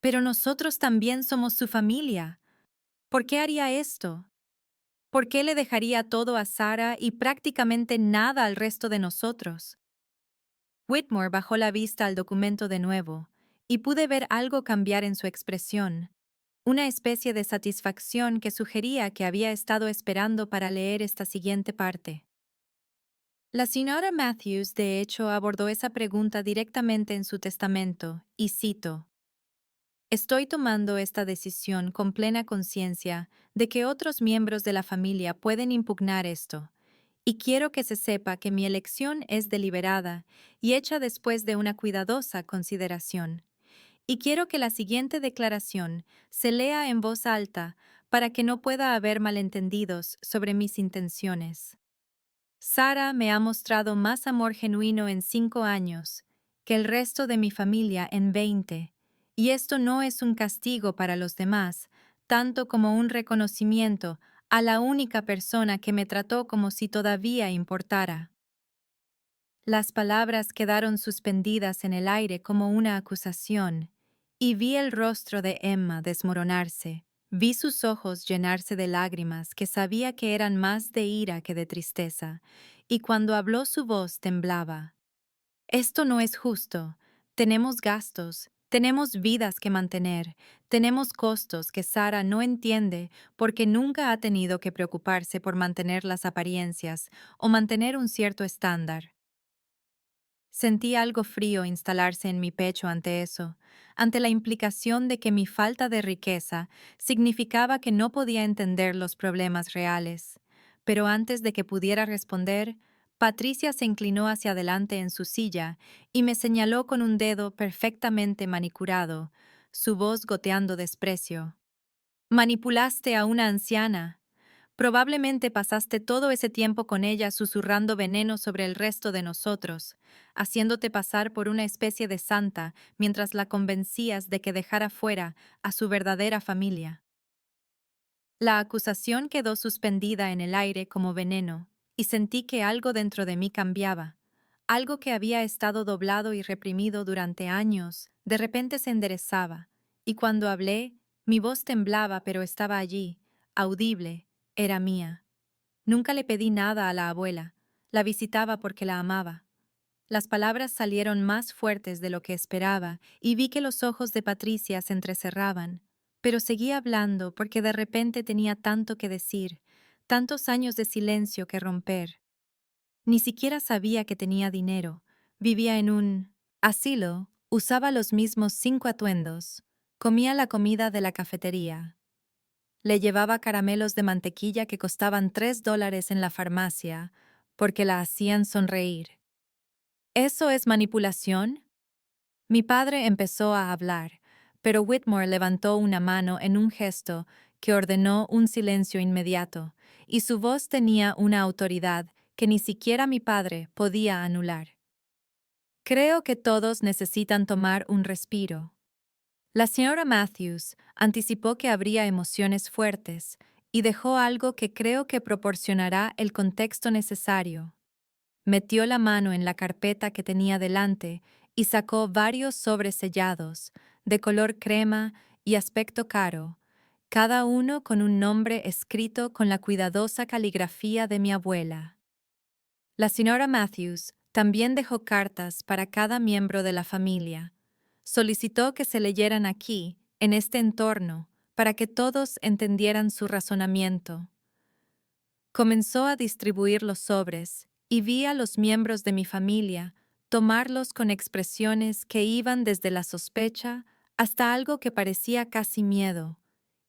Pero nosotros también somos su familia. ¿Por qué haría esto? ¿Por qué le dejaría todo a Sarah y prácticamente nada al resto de nosotros? Whitmore bajó la vista al documento de nuevo, y pude ver algo cambiar en su expresión, una especie de satisfacción que sugería que había estado esperando para leer esta siguiente parte. La señora Matthews, de hecho, abordó esa pregunta directamente en su testamento, y cito: Estoy tomando esta decisión con plena conciencia de que otros miembros de la familia pueden impugnar esto, y quiero que se sepa que mi elección es deliberada y hecha después de una cuidadosa consideración. Y quiero que la siguiente declaración se lea en voz alta para que no pueda haber malentendidos sobre mis intenciones. Sarah me ha mostrado más amor genuino en 5 años que el resto de mi familia en 20, y esto no es un castigo para los demás, tanto como un reconocimiento a la única persona que me trató como si todavía importara. Las palabras quedaron suspendidas en el aire como una acusación, y vi el rostro de Emma desmoronarse. Vi sus ojos llenarse de lágrimas que sabía que eran más de ira que de tristeza, y cuando habló su voz temblaba. Esto no es justo. Tenemos gastos, tenemos vidas que mantener, tenemos costos que Sara no entiende porque nunca ha tenido que preocuparse por mantener las apariencias o mantener un cierto estándar. Sentí algo frío instalarse en mi pecho ante eso, ante la implicación de que mi falta de riqueza significaba que no podía entender los problemas reales. Pero antes de que pudiera responder, Patricia se inclinó hacia adelante en su silla y me señaló con un dedo perfectamente manicurado, su voz goteando desprecio. Manipulaste a una anciana. Probablemente pasaste todo ese tiempo con ella susurrando veneno sobre el resto de nosotros, haciéndote pasar por una especie de santa mientras la convencías de que dejara fuera a su verdadera familia. La acusación quedó suspendida en el aire como veneno, y sentí que algo dentro de mí cambiaba. Algo que había estado doblado y reprimido durante años, de repente se enderezaba, y cuando hablé, mi voz temblaba pero estaba allí, audible, era mía. Nunca le pedí nada a la abuela. La visitaba porque la amaba. Las palabras salieron más fuertes de lo que esperaba y vi que los ojos de Patricia se entrecerraban, pero seguí hablando porque de repente tenía tanto que decir, tantos años de silencio que romper. Ni siquiera sabía que tenía dinero. Vivía en un asilo, usaba los mismos 5 atuendos, comía la comida de la cafetería. Le llevaba caramelos de mantequilla que costaban $3 en la farmacia porque la hacían sonreír. ¿Eso es manipulación? Mi padre empezó a hablar, pero Whitmore levantó una mano en un gesto que ordenó un silencio inmediato, y su voz tenía una autoridad que ni siquiera mi padre podía anular. Creo que todos necesitan tomar un respiro. La señora Matthews anticipó que habría emociones fuertes y dejó algo que creo que proporcionará el contexto necesario. Metió la mano en la carpeta que tenía delante y sacó varios sobres sellados, de color crema y aspecto caro, cada uno con un nombre escrito con la cuidadosa caligrafía de mi abuela. La señora Matthews también dejó cartas para cada miembro de la familia. Solicitó que se leyeran aquí, en este entorno, para que todos entendieran su razonamiento. Comenzó a distribuir los sobres y vi a los miembros de mi familia tomarlos con expresiones que iban desde la sospecha hasta algo que parecía casi miedo.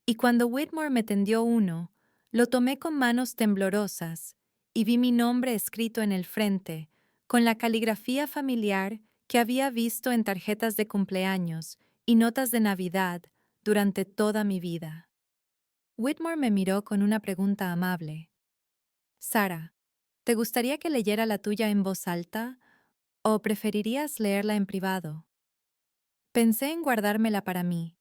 Y cuando Whitmore me tendió uno, lo tomé con manos temblorosas y vi mi nombre escrito en el frente, con la caligrafía familiar que había visto en tarjetas de cumpleaños y notas de Navidad durante toda mi vida. Whitmore me miró con una pregunta amable. Sara, ¿te gustaría que leyera la tuya en voz alta o preferirías leerla en privado? Pensé en guardármela para mí,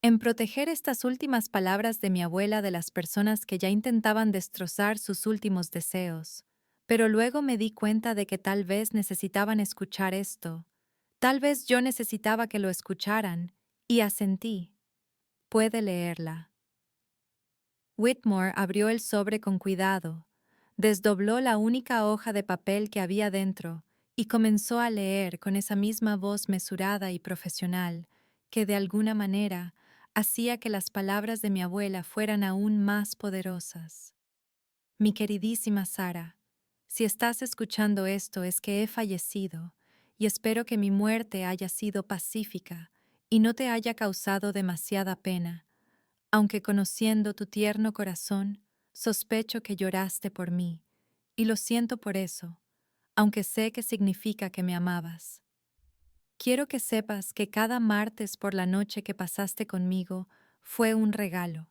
en proteger estas últimas palabras de mi abuela de las personas que ya intentaban destrozar sus últimos deseos. Pero luego me di cuenta de que tal vez necesitaban escuchar esto. Tal vez yo necesitaba que lo escucharan, y asentí. Puede leerla. Whitmore abrió el sobre con cuidado, desdobló la única hoja de papel que había dentro y comenzó a leer con esa misma voz mesurada y profesional que, de alguna manera, hacía que las palabras de mi abuela fueran aún más poderosas. Mi queridísima Sara, si estás escuchando esto es que he fallecido y espero que mi muerte haya sido pacífica y no te haya causado demasiada pena, aunque conociendo tu tierno corazón, sospecho que lloraste por mí, y lo siento por eso, aunque sé que significa que me amabas. Quiero que sepas que cada martes por la noche que pasaste conmigo fue un regalo.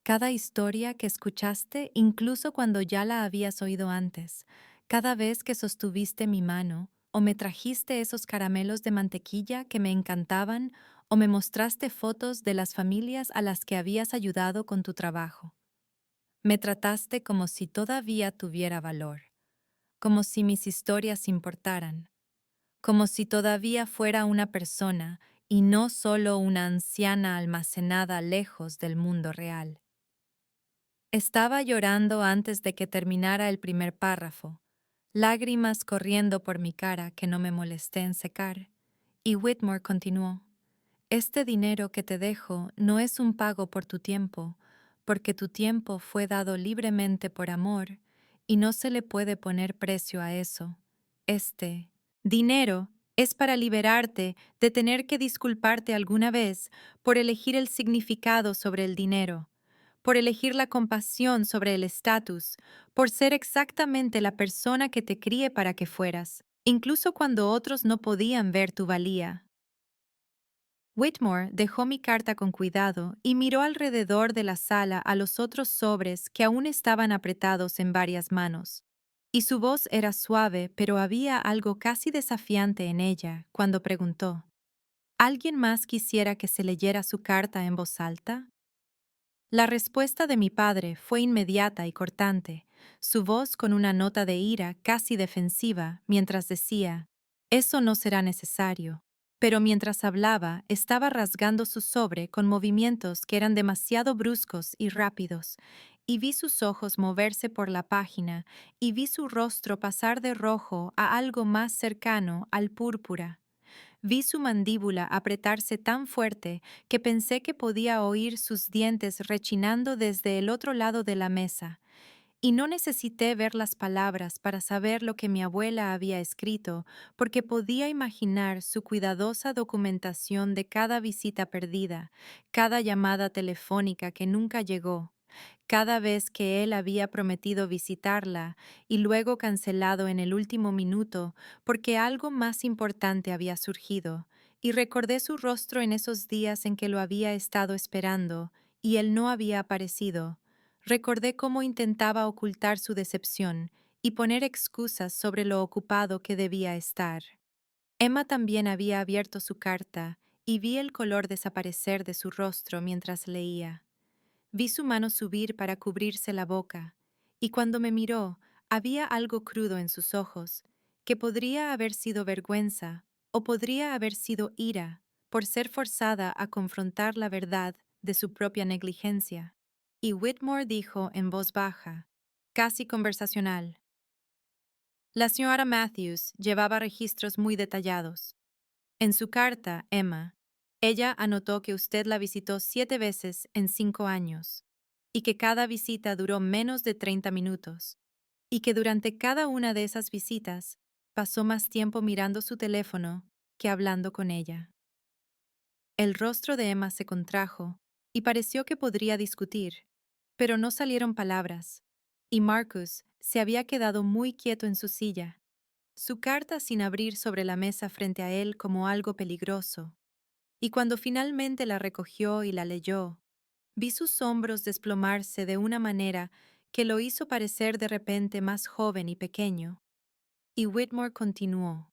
Cada historia que escuchaste, incluso cuando ya la habías oído antes, cada vez que sostuviste mi mano, o me trajiste esos caramelos de mantequilla que me encantaban, o me mostraste fotos de las familias a las que habías ayudado con tu trabajo. Me trataste como si todavía tuviera valor, como si mis historias importaran, como si todavía fuera una persona y no solo una anciana almacenada lejos del mundo real. Estaba llorando antes de que terminara el primer párrafo, lágrimas corriendo por mi cara que no me molesté en secar, y Whitmore continuó. Este dinero que te dejo no es un pago por tu tiempo, porque tu tiempo fue dado libremente por amor, y no se le puede poner precio a eso. Este dinero es para liberarte de tener que disculparte alguna vez por elegir el significado sobre el dinero, por elegir la compasión sobre el estatus, por ser exactamente la persona que te crié para que fueras, incluso cuando otros no podían ver tu valía. Whitmore dejó mi carta con cuidado y miró alrededor de la sala a los otros sobres que aún estaban apretados en varias manos. Y su voz era suave, pero había algo casi desafiante en ella cuando preguntó, ¿alguien más quisiera que se leyera su carta en voz alta? La respuesta de mi padre fue inmediata y cortante, su voz con una nota de ira casi defensiva, mientras decía, «Eso no será necesario». Pero mientras hablaba, estaba rasgando su sobre con movimientos que eran demasiado bruscos y rápidos, y vi sus ojos moverse por la página, y vi su rostro pasar de rojo a algo más cercano al púrpura. Vi su mandíbula apretarse tan fuerte que pensé que podía oír sus dientes rechinando desde el otro lado de la mesa, y no necesité ver las palabras para saber lo que mi abuela había escrito, porque podía imaginar su cuidadosa documentación de cada visita perdida, cada llamada telefónica que nunca llegó, cada vez que él había prometido visitarla y luego cancelado en el último minuto porque algo más importante había surgido, y recordé su rostro en esos días en que lo había estado esperando y él no había aparecido. Recordé cómo intentaba ocultar su decepción y poner excusas sobre lo ocupado que debía estar. Emma también había abierto su carta y vi el color desaparecer de su rostro mientras leía. Vi su mano subir para cubrirse la boca, y cuando me miró, había algo crudo en sus ojos, que podría haber sido vergüenza o podría haber sido ira por ser forzada a confrontar la verdad de su propia negligencia. Y Whitmore dijo en voz baja, casi conversacional: La señora Matthews llevaba registros muy detallados. En su carta, Emma, ella anotó que usted la visitó 7 veces en 5 años, y que cada visita duró menos de 30 minutos, y que durante cada una de esas visitas pasó más tiempo mirando su teléfono que hablando con ella. El rostro de Emma se contrajo, y pareció que podría discutir, pero no salieron palabras, y Marcus se había quedado muy quieto en su silla, su carta sin abrir sobre la mesa frente a él como algo peligroso. Y cuando finalmente la recogió y la leyó, vi sus hombros desplomarse de una manera que lo hizo parecer de repente más joven y pequeño. Y Whitmore continuó.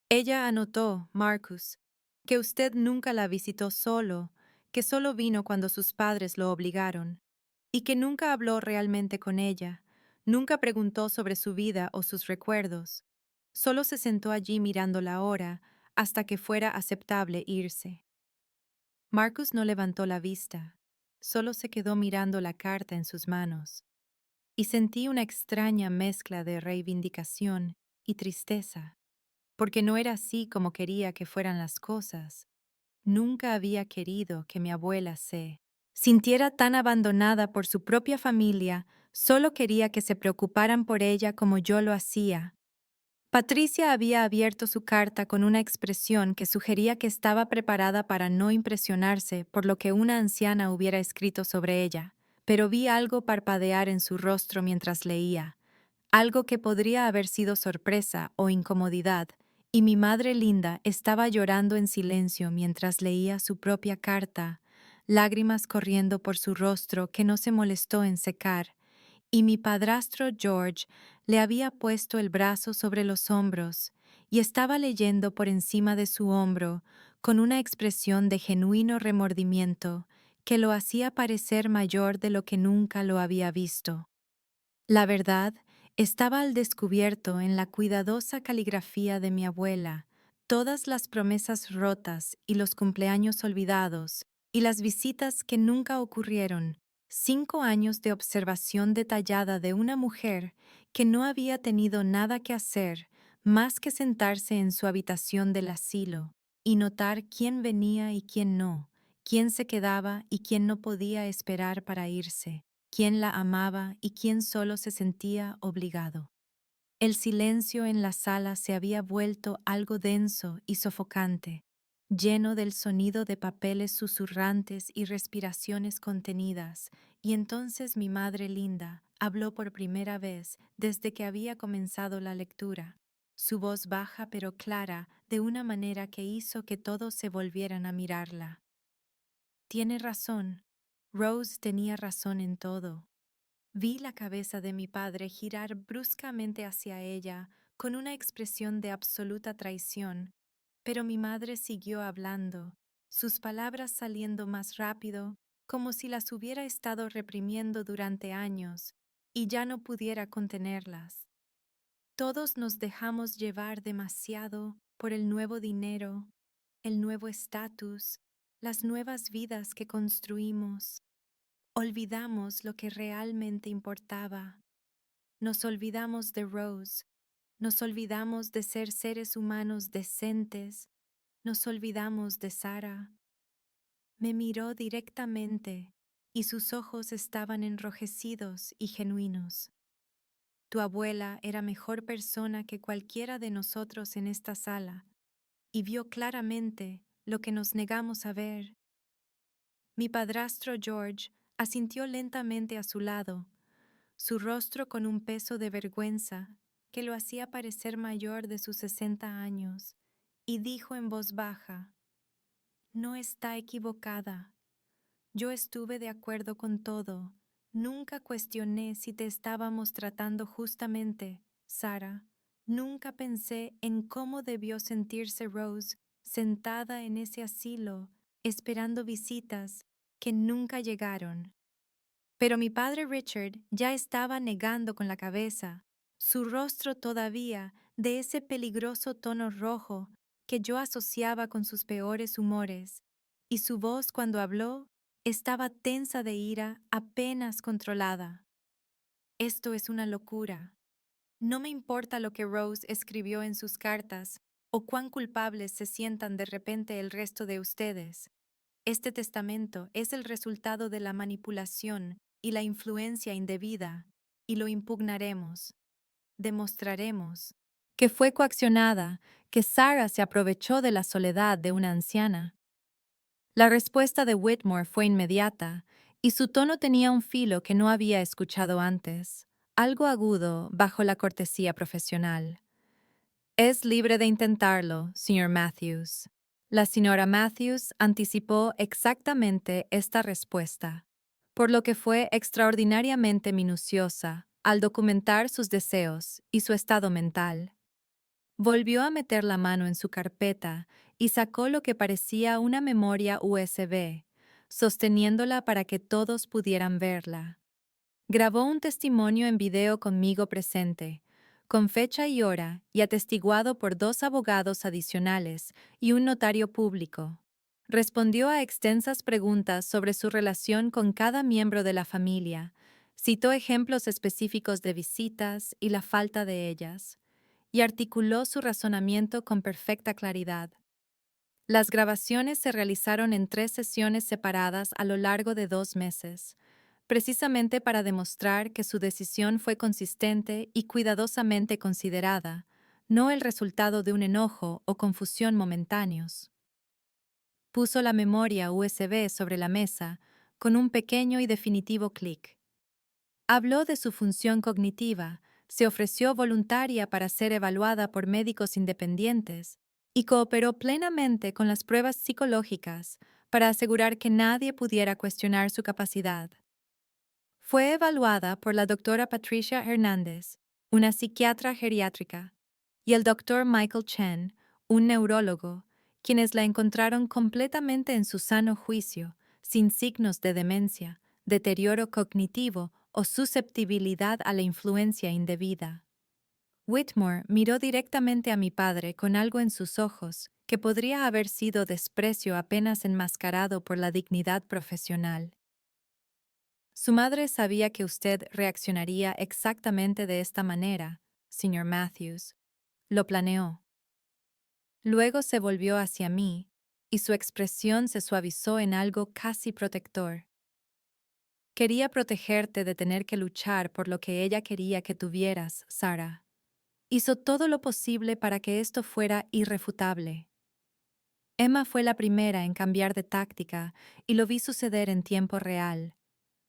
Ella anotó, Marcus, que usted nunca la visitó solo, que solo vino cuando sus padres lo obligaron, y que nunca habló realmente con ella, nunca preguntó sobre su vida o sus recuerdos, solo se sentó allí mirando la hora hasta que fuera aceptable irse. Marcus no levantó la vista, solo se quedó mirando la carta en sus manos, y sentí una extraña mezcla de reivindicación y tristeza, porque no era así como quería que fueran las cosas. Nunca había querido que mi abuela se sintiera tan abandonada por su propia familia, solo quería que se preocuparan por ella como yo lo hacía. Patricia había abierto su carta con una expresión que sugería que estaba preparada para no impresionarse por lo que una anciana hubiera escrito sobre ella, pero vi algo parpadear en su rostro mientras leía, algo que podría haber sido sorpresa o incomodidad, y mi madre linda estaba llorando en silencio mientras leía su propia carta, lágrimas corriendo por su rostro que no se molestó en secar, y mi padrastro George le había puesto el brazo sobre los hombros y estaba leyendo por encima de su hombro con una expresión de genuino remordimiento que lo hacía parecer mayor de lo que nunca lo había visto. La verdad estaba al descubierto en la cuidadosa caligrafía de mi abuela, todas las promesas rotas y los cumpleaños olvidados, y las visitas que nunca ocurrieron, 5 años de observación detallada de una mujer que no había tenido nada que hacer más que sentarse en su habitación del asilo y notar quién venía y quién no, quién se quedaba y quién no podía esperar para irse, quién la amaba y quién solo se sentía obligado. El silencio en la sala se había vuelto algo denso y sofocante, lleno del sonido de papeles susurrantes y respiraciones contenidas, y entonces mi madre linda habló por primera vez desde que había comenzado la lectura, su voz baja pero clara de una manera que hizo que todos se volvieran a mirarla. Tiene razón. Rose tenía razón en todo. Vi la cabeza de mi padre girar bruscamente hacia ella con una expresión de absoluta traición, pero mi madre siguió hablando, sus palabras saliendo más rápido, como si las hubiera estado reprimiendo durante años y ya no pudiera contenerlas. Todos nos dejamos llevar demasiado por el nuevo dinero, el nuevo estatus, las nuevas vidas que construimos. olvidamos lo que realmente importaba. Nos olvidamos de Rose, nos olvidamos de ser seres humanos decentes, nos olvidamos de Sarah. Me miró directamente y sus ojos estaban enrojecidos y genuinos. Tu abuela era mejor persona que cualquiera de nosotros en esta sala y vio claramente lo que nos negamos a ver. Mi padrastro George asintió lentamente a su lado, su rostro con un peso de vergüenza que lo hacía parecer mayor de sus 60 años, y dijo en voz baja: «No está equivocada. Yo estuve de acuerdo con todo. Nunca cuestioné si te estábamos tratando justamente, Sarah. Nunca pensé en cómo debió sentirse Rose sentada en ese asilo, esperando visitas que nunca llegaron». Pero mi padre Richard ya estaba negando con la cabeza, su rostro todavía de ese peligroso tono rojo que yo asociaba con sus peores humores, y su voz cuando habló estaba tensa de ira, apenas controlada. Esto es una locura. No me importa lo que Rose escribió en sus cartas o cuán culpables se sientan de repente el resto de ustedes. Este testamento es el resultado de la manipulación y la influencia indebida, y lo impugnaremos. Demostraremos que fue coaccionada, que Sarah se aprovechó de la soledad de una anciana. La respuesta de Whitmore fue inmediata, y su tono tenía un filo que no había escuchado antes, algo agudo bajo la cortesía profesional. Es libre de intentarlo, señor Matthews. La señora Matthews anticipó exactamente esta respuesta, por lo que fue extraordinariamente minuciosa al documentar sus deseos y su estado mental. Volvió a meter la mano en su carpeta y sacó lo que parecía una memoria USB, sosteniéndola para que todos pudieran verla. Grabó un testimonio en video conmigo presente, con fecha y hora y atestiguado por 2 abogados adicionales y un notario público. Respondió a extensas preguntas sobre su relación con cada miembro de la familia, citó ejemplos específicos de visitas y la falta de ellas, y articuló su razonamiento con perfecta claridad. Las grabaciones se realizaron en 3 sesiones separadas a lo largo de 2 meses, precisamente para demostrar que su decisión fue consistente y cuidadosamente considerada, no el resultado de un enojo o confusión momentáneos. Puso la memoria USB sobre la mesa con un pequeño y definitivo clic. Habló de su función cognitiva, se ofreció voluntaria para ser evaluada por médicos independientes y cooperó plenamente con las pruebas psicológicas para asegurar que nadie pudiera cuestionar su capacidad. Fue evaluada por la doctora Patricia Hernández, una psiquiatra geriátrica, y el doctor Michael Chen, un neurólogo, quienes la encontraron completamente en su sano juicio, sin signos de demencia, deterioro cognitivo o susceptibilidad a la influencia indebida. Whitmore miró directamente a mi padre con algo en sus ojos que podría haber sido desprecio apenas enmascarado por la dignidad profesional. Su madre sabía que usted reaccionaría exactamente de esta manera, señor Matthews. Lo planeó. Luego se volvió hacia mí, y su expresión se suavizó en algo casi protector. Quería protegerte de tener que luchar por lo que ella quería que tuvieras, Sarah. Hizo todo lo posible para que esto fuera irrefutable. Emma fue la primera en cambiar de táctica y lo vi suceder en tiempo real.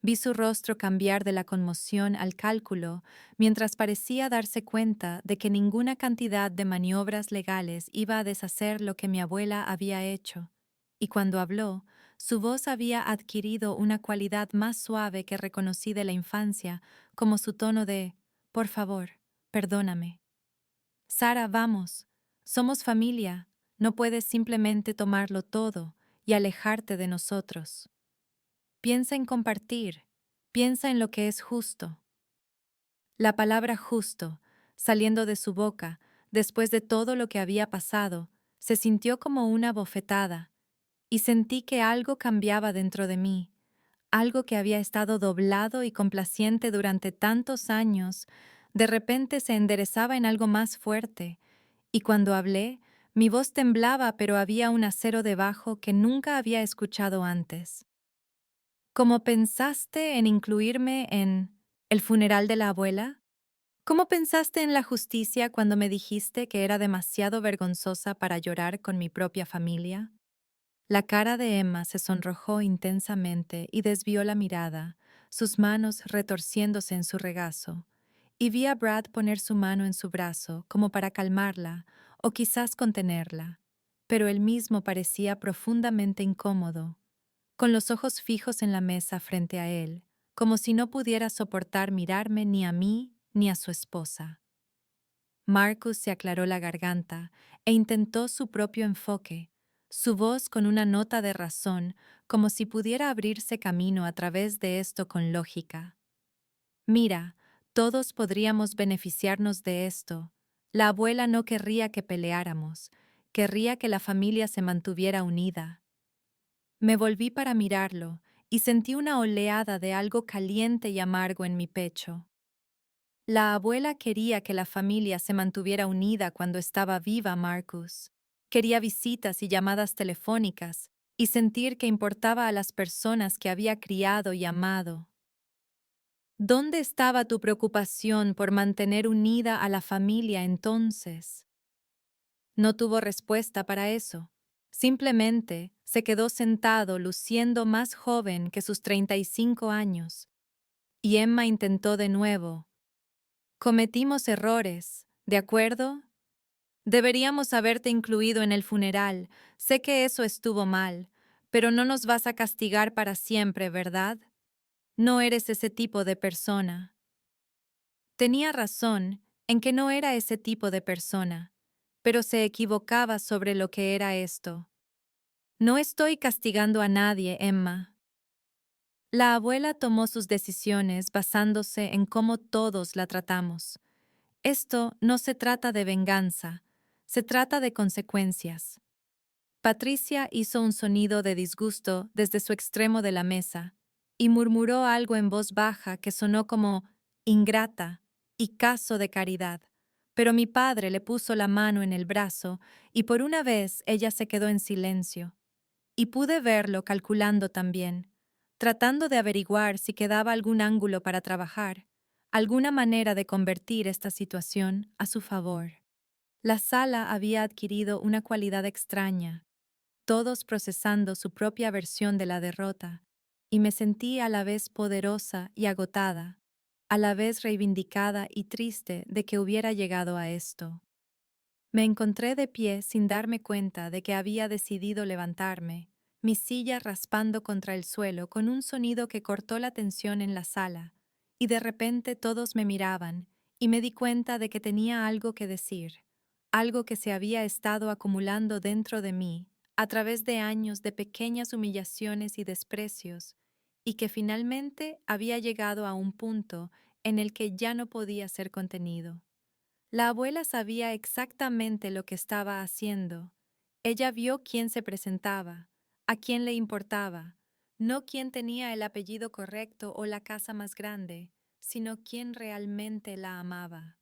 Vi su rostro cambiar de la conmoción al cálculo mientras parecía darse cuenta de que ninguna cantidad de maniobras legales iba a deshacer lo que mi abuela había hecho. Y cuando habló, su voz había adquirido una cualidad más suave que reconocí de la infancia, como su tono de «Por favor, perdóname». «Sara, vamos. Somos familia. No puedes simplemente tomarlo todo y alejarte de nosotros. Piensa en compartir. Piensa en lo que es justo». La palabra justo, saliendo de su boca, después de todo lo que había pasado, se sintió como una bofetada, y sentí que algo cambiaba dentro de mí, Algo que había estado doblado y complaciente durante tantos años, de repente se enderezaba en algo más fuerte, y cuando hablé, mi voz temblaba, pero había un acero debajo que nunca había escuchado antes. ¿Cómo pensaste en incluirme en el funeral de la abuela? ¿Cómo pensaste en la justicia cuando me dijiste que era demasiado vergonzosa para llorar con mi propia familia? La cara de Emma se sonrojó intensamente y desvió la mirada, sus manos retorciéndose en su regazo, y vi a Brad poner su mano en su brazo como para calmarla o quizás contenerla, pero él mismo parecía profundamente incómodo, con los ojos fijos en la mesa frente a él, como si no pudiera soportar mirarme ni a mí ni a su esposa. Marcus se aclaró la garganta e intentó su propio enfoque, su voz con una nota de razón, como si pudiera abrirse camino a través de esto con lógica. Mira, todos podríamos beneficiarnos de esto. La abuela no querría que peleáramos, querría que la familia se mantuviera unida. Me volví para mirarlo y sentí una oleada de algo caliente y amargo en mi pecho. La abuela quería que la familia se mantuviera unida cuando estaba viva Marcus. Quería visitas y llamadas telefónicas y sentir que importaba a las personas que había criado y amado. ¿Dónde estaba tu preocupación por mantener unida a la familia entonces? No tuvo respuesta para eso. Simplemente se quedó sentado luciendo más joven que sus 35 años. Y Emma intentó de nuevo. Cometimos errores, ¿de acuerdo? Deberíamos haberte incluido en el funeral. Sé que eso estuvo mal, pero no nos vas a castigar para siempre, ¿verdad? No eres ese tipo de persona. Tenía razón en que no era ese tipo de persona, pero se equivocaba sobre lo que era esto. No estoy castigando a nadie, Emma. La abuela tomó sus decisiones basándose en cómo todos la tratamos. Esto no se trata de venganza, se trata de consecuencias. Patricia hizo un sonido de disgusto desde su extremo de la mesa y murmuró algo en voz baja que sonó como ingrata y caso de caridad. Pero mi padre le puso la mano en el brazo y por una vez ella se quedó en silencio. Y pude verlo calculando también, tratando de averiguar si quedaba algún ángulo para trabajar, alguna manera de convertir esta situación a su favor. La sala había adquirido una cualidad extraña, todos procesando su propia versión de la derrota, y me sentí a la vez poderosa y agotada, a la vez reivindicada y triste de que hubiera llegado a esto. Me encontré de pie sin darme cuenta de que había decidido levantarme, mi silla raspando contra el suelo con un sonido que cortó la tensión en la sala, y de repente todos me miraban, y me di cuenta de que tenía algo que decir, algo que se había estado acumulando dentro de mí a través de años de pequeñas humillaciones y desprecios, y que finalmente había llegado a un punto en el que ya no podía ser contenido. La abuela sabía exactamente lo que estaba haciendo. Ella vio quién se presentaba, a quién le importaba, no quién tenía el apellido correcto o la casa más grande, sino quién realmente la amaba.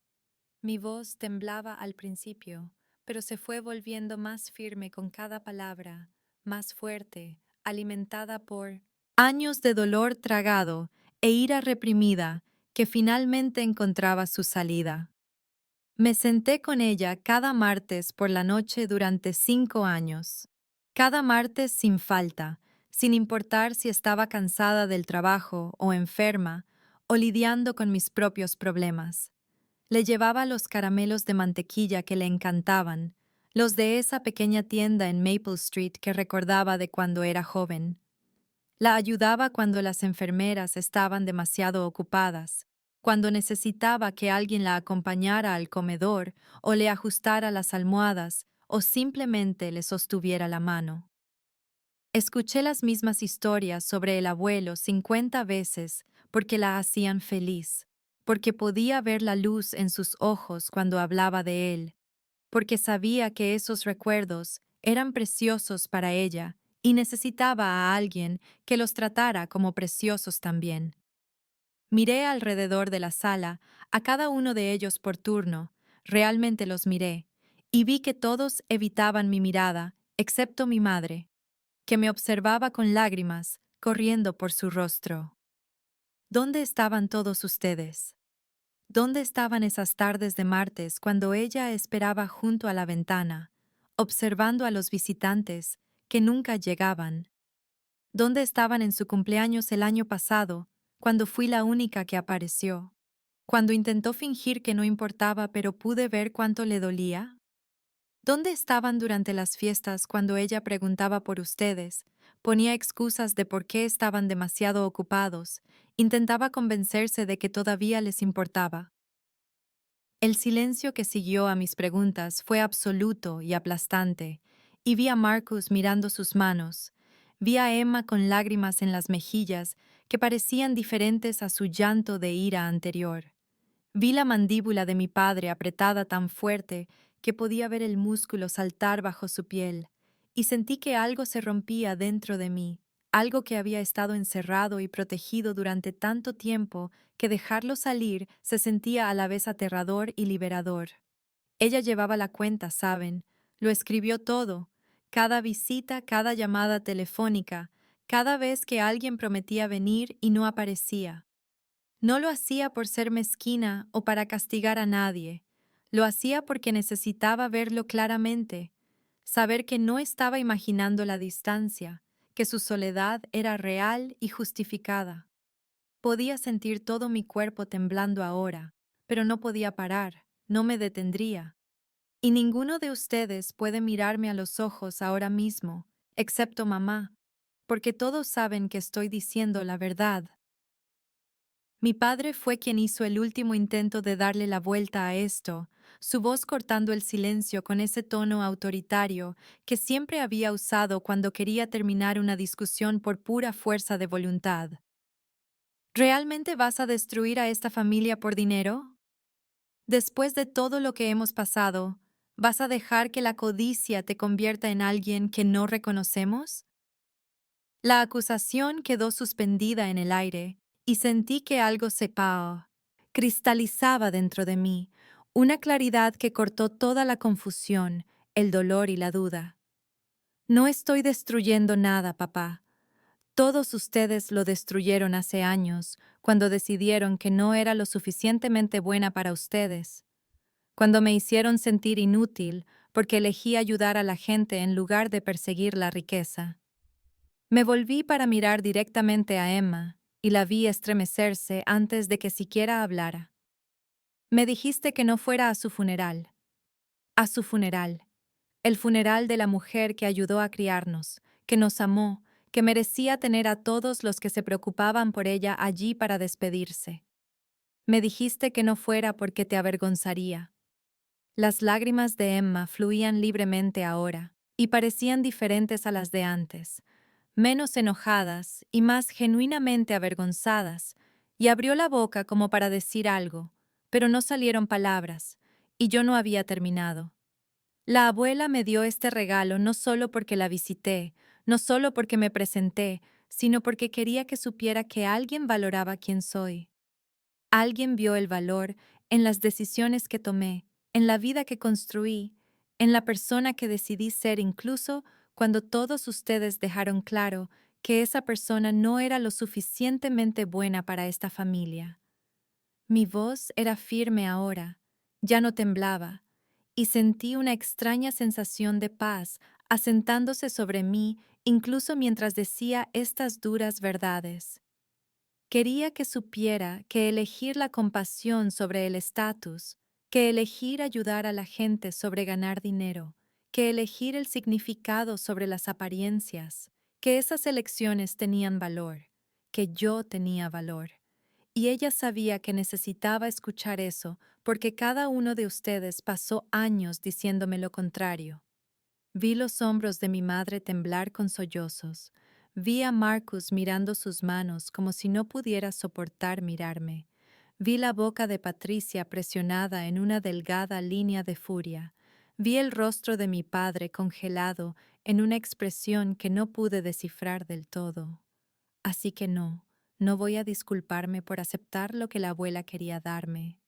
Mi voz temblaba al principio, pero se fue volviendo más firme con cada palabra, más fuerte, alimentada por años de dolor tragado e ira reprimida que finalmente encontraba su salida. Me senté con ella cada martes por la noche durante 5 años. Cada martes sin falta, sin importar si estaba cansada del trabajo o enferma o lidiando con mis propios problemas. Le llevaba los caramelos de mantequilla que le encantaban, los de esa pequeña tienda en Maple Street que recordaba de cuando era joven. La ayudaba cuando las enfermeras estaban demasiado ocupadas, cuando necesitaba que alguien la acompañara al comedor o le ajustara las almohadas o simplemente le sostuviera la mano. Escuché las mismas historias sobre el abuelo 50 veces porque la hacían feliz, porque podía ver la luz en sus ojos cuando hablaba de él, porque sabía que esos recuerdos eran preciosos para ella y necesitaba a alguien que los tratara como preciosos también. Miré alrededor de la sala, a cada uno de ellos por turno, realmente los miré, y vi que todos evitaban mi mirada, excepto mi madre, que me observaba con lágrimas corriendo por su rostro. ¿Dónde estaban todos ustedes? ¿Dónde estaban esas tardes de martes cuando ella esperaba junto a la ventana, observando a los visitantes que nunca llegaban? ¿Dónde estaban en su cumpleaños el año pasado, cuando fui la única que apareció? Cuando intentó fingir que no importaba pero pude ver cuánto le dolía. ¿Dónde estaban durante las fiestas cuando ella preguntaba por ustedes, ponía excusas de por qué estaban demasiado ocupados, intentaba convencerse de que todavía les importaba? El silencio que siguió a mis preguntas fue absoluto y aplastante, y vi a Marcus mirando sus manos. Vi a Emma con lágrimas en las mejillas que parecían diferentes a su llanto de ira anterior. Vi la mandíbula de mi padre apretada tan fuerte que podía ver el músculo saltar bajo su piel, y sentí que algo se rompía dentro de mí, algo que había estado encerrado y protegido durante tanto tiempo que dejarlo salir se sentía a la vez aterrador y liberador. Ella llevaba la cuenta, ¿saben? Lo escribió todo, cada visita, cada llamada telefónica, cada vez que alguien prometía venir y no aparecía. No lo hacía por ser mezquina o para castigar a nadie. Lo hacía porque necesitaba verlo claramente, saber que no estaba imaginando la distancia, que su soledad era real y justificada. Podía sentir todo mi cuerpo temblando ahora, pero no podía parar, no me detendría. Y ninguno de ustedes puede mirarme a los ojos ahora mismo, excepto mamá, porque todos saben que estoy diciendo la verdad. Mi padre fue quien hizo el último intento de darle la vuelta a esto, su voz cortando el silencio con ese tono autoritario que siempre había usado cuando quería terminar una discusión por pura fuerza de voluntad. ¿Realmente vas a destruir a esta familia por dinero? Después de todo lo que hemos pasado, ¿vas a dejar que la codicia te convierta en alguien que no reconocemos? La acusación quedó suspendida en el aire y sentí que algo se cristalizaba dentro de mí, una claridad que cortó toda la confusión, el dolor y la duda. No estoy destruyendo nada, papá. Todos ustedes lo destruyeron hace años, cuando decidieron que no era lo suficientemente buena para ustedes, cuando me hicieron sentir inútil porque elegí ayudar a la gente en lugar de perseguir la riqueza. Me volví para mirar directamente a Emma, y la vi estremecerse antes de que siquiera hablara. Me dijiste que no fuera a su funeral. A su funeral. El funeral de la mujer que ayudó a criarnos, que nos amó, que merecía tener a todos los que se preocupaban por ella allí para despedirse. Me dijiste que no fuera porque te avergonzaría. Las lágrimas de Emma fluían libremente ahora, y parecían diferentes a las de antes, menos enojadas y más genuinamente avergonzadas, y abrió la boca como para decir algo, pero no salieron palabras, y yo no había terminado. La abuela me dio este regalo no solo porque la visité, no solo porque me presenté, sino porque quería que supiera que alguien valoraba quién soy. Alguien vio el valor en las decisiones que tomé, en la vida que construí, en la persona que decidí ser incluso cuando todos ustedes dejaron claro que esa persona no era lo suficientemente buena para esta familia. Mi voz era firme ahora, ya no temblaba, y sentí una extraña sensación de paz asentándose sobre mí incluso mientras decía estas duras verdades. Quería que supiera que elegir la compasión sobre el estatus, que elegir ayudar a la gente sobre ganar dinero, que elegir el significado sobre las apariencias, que esas elecciones tenían valor, que yo tenía valor. Y ella sabía que necesitaba escuchar eso porque cada uno de ustedes pasó años diciéndome lo contrario. Vi los hombros de mi madre temblar con sollozos. Vi a Marcus mirando sus manos como si no pudiera soportar mirarme. Vi la boca de Patricia presionada en una delgada línea de furia. Vi el rostro de mi padre congelado en una expresión que no pude descifrar del todo. Así que no voy a disculparme por aceptar lo que la abuela quería darme.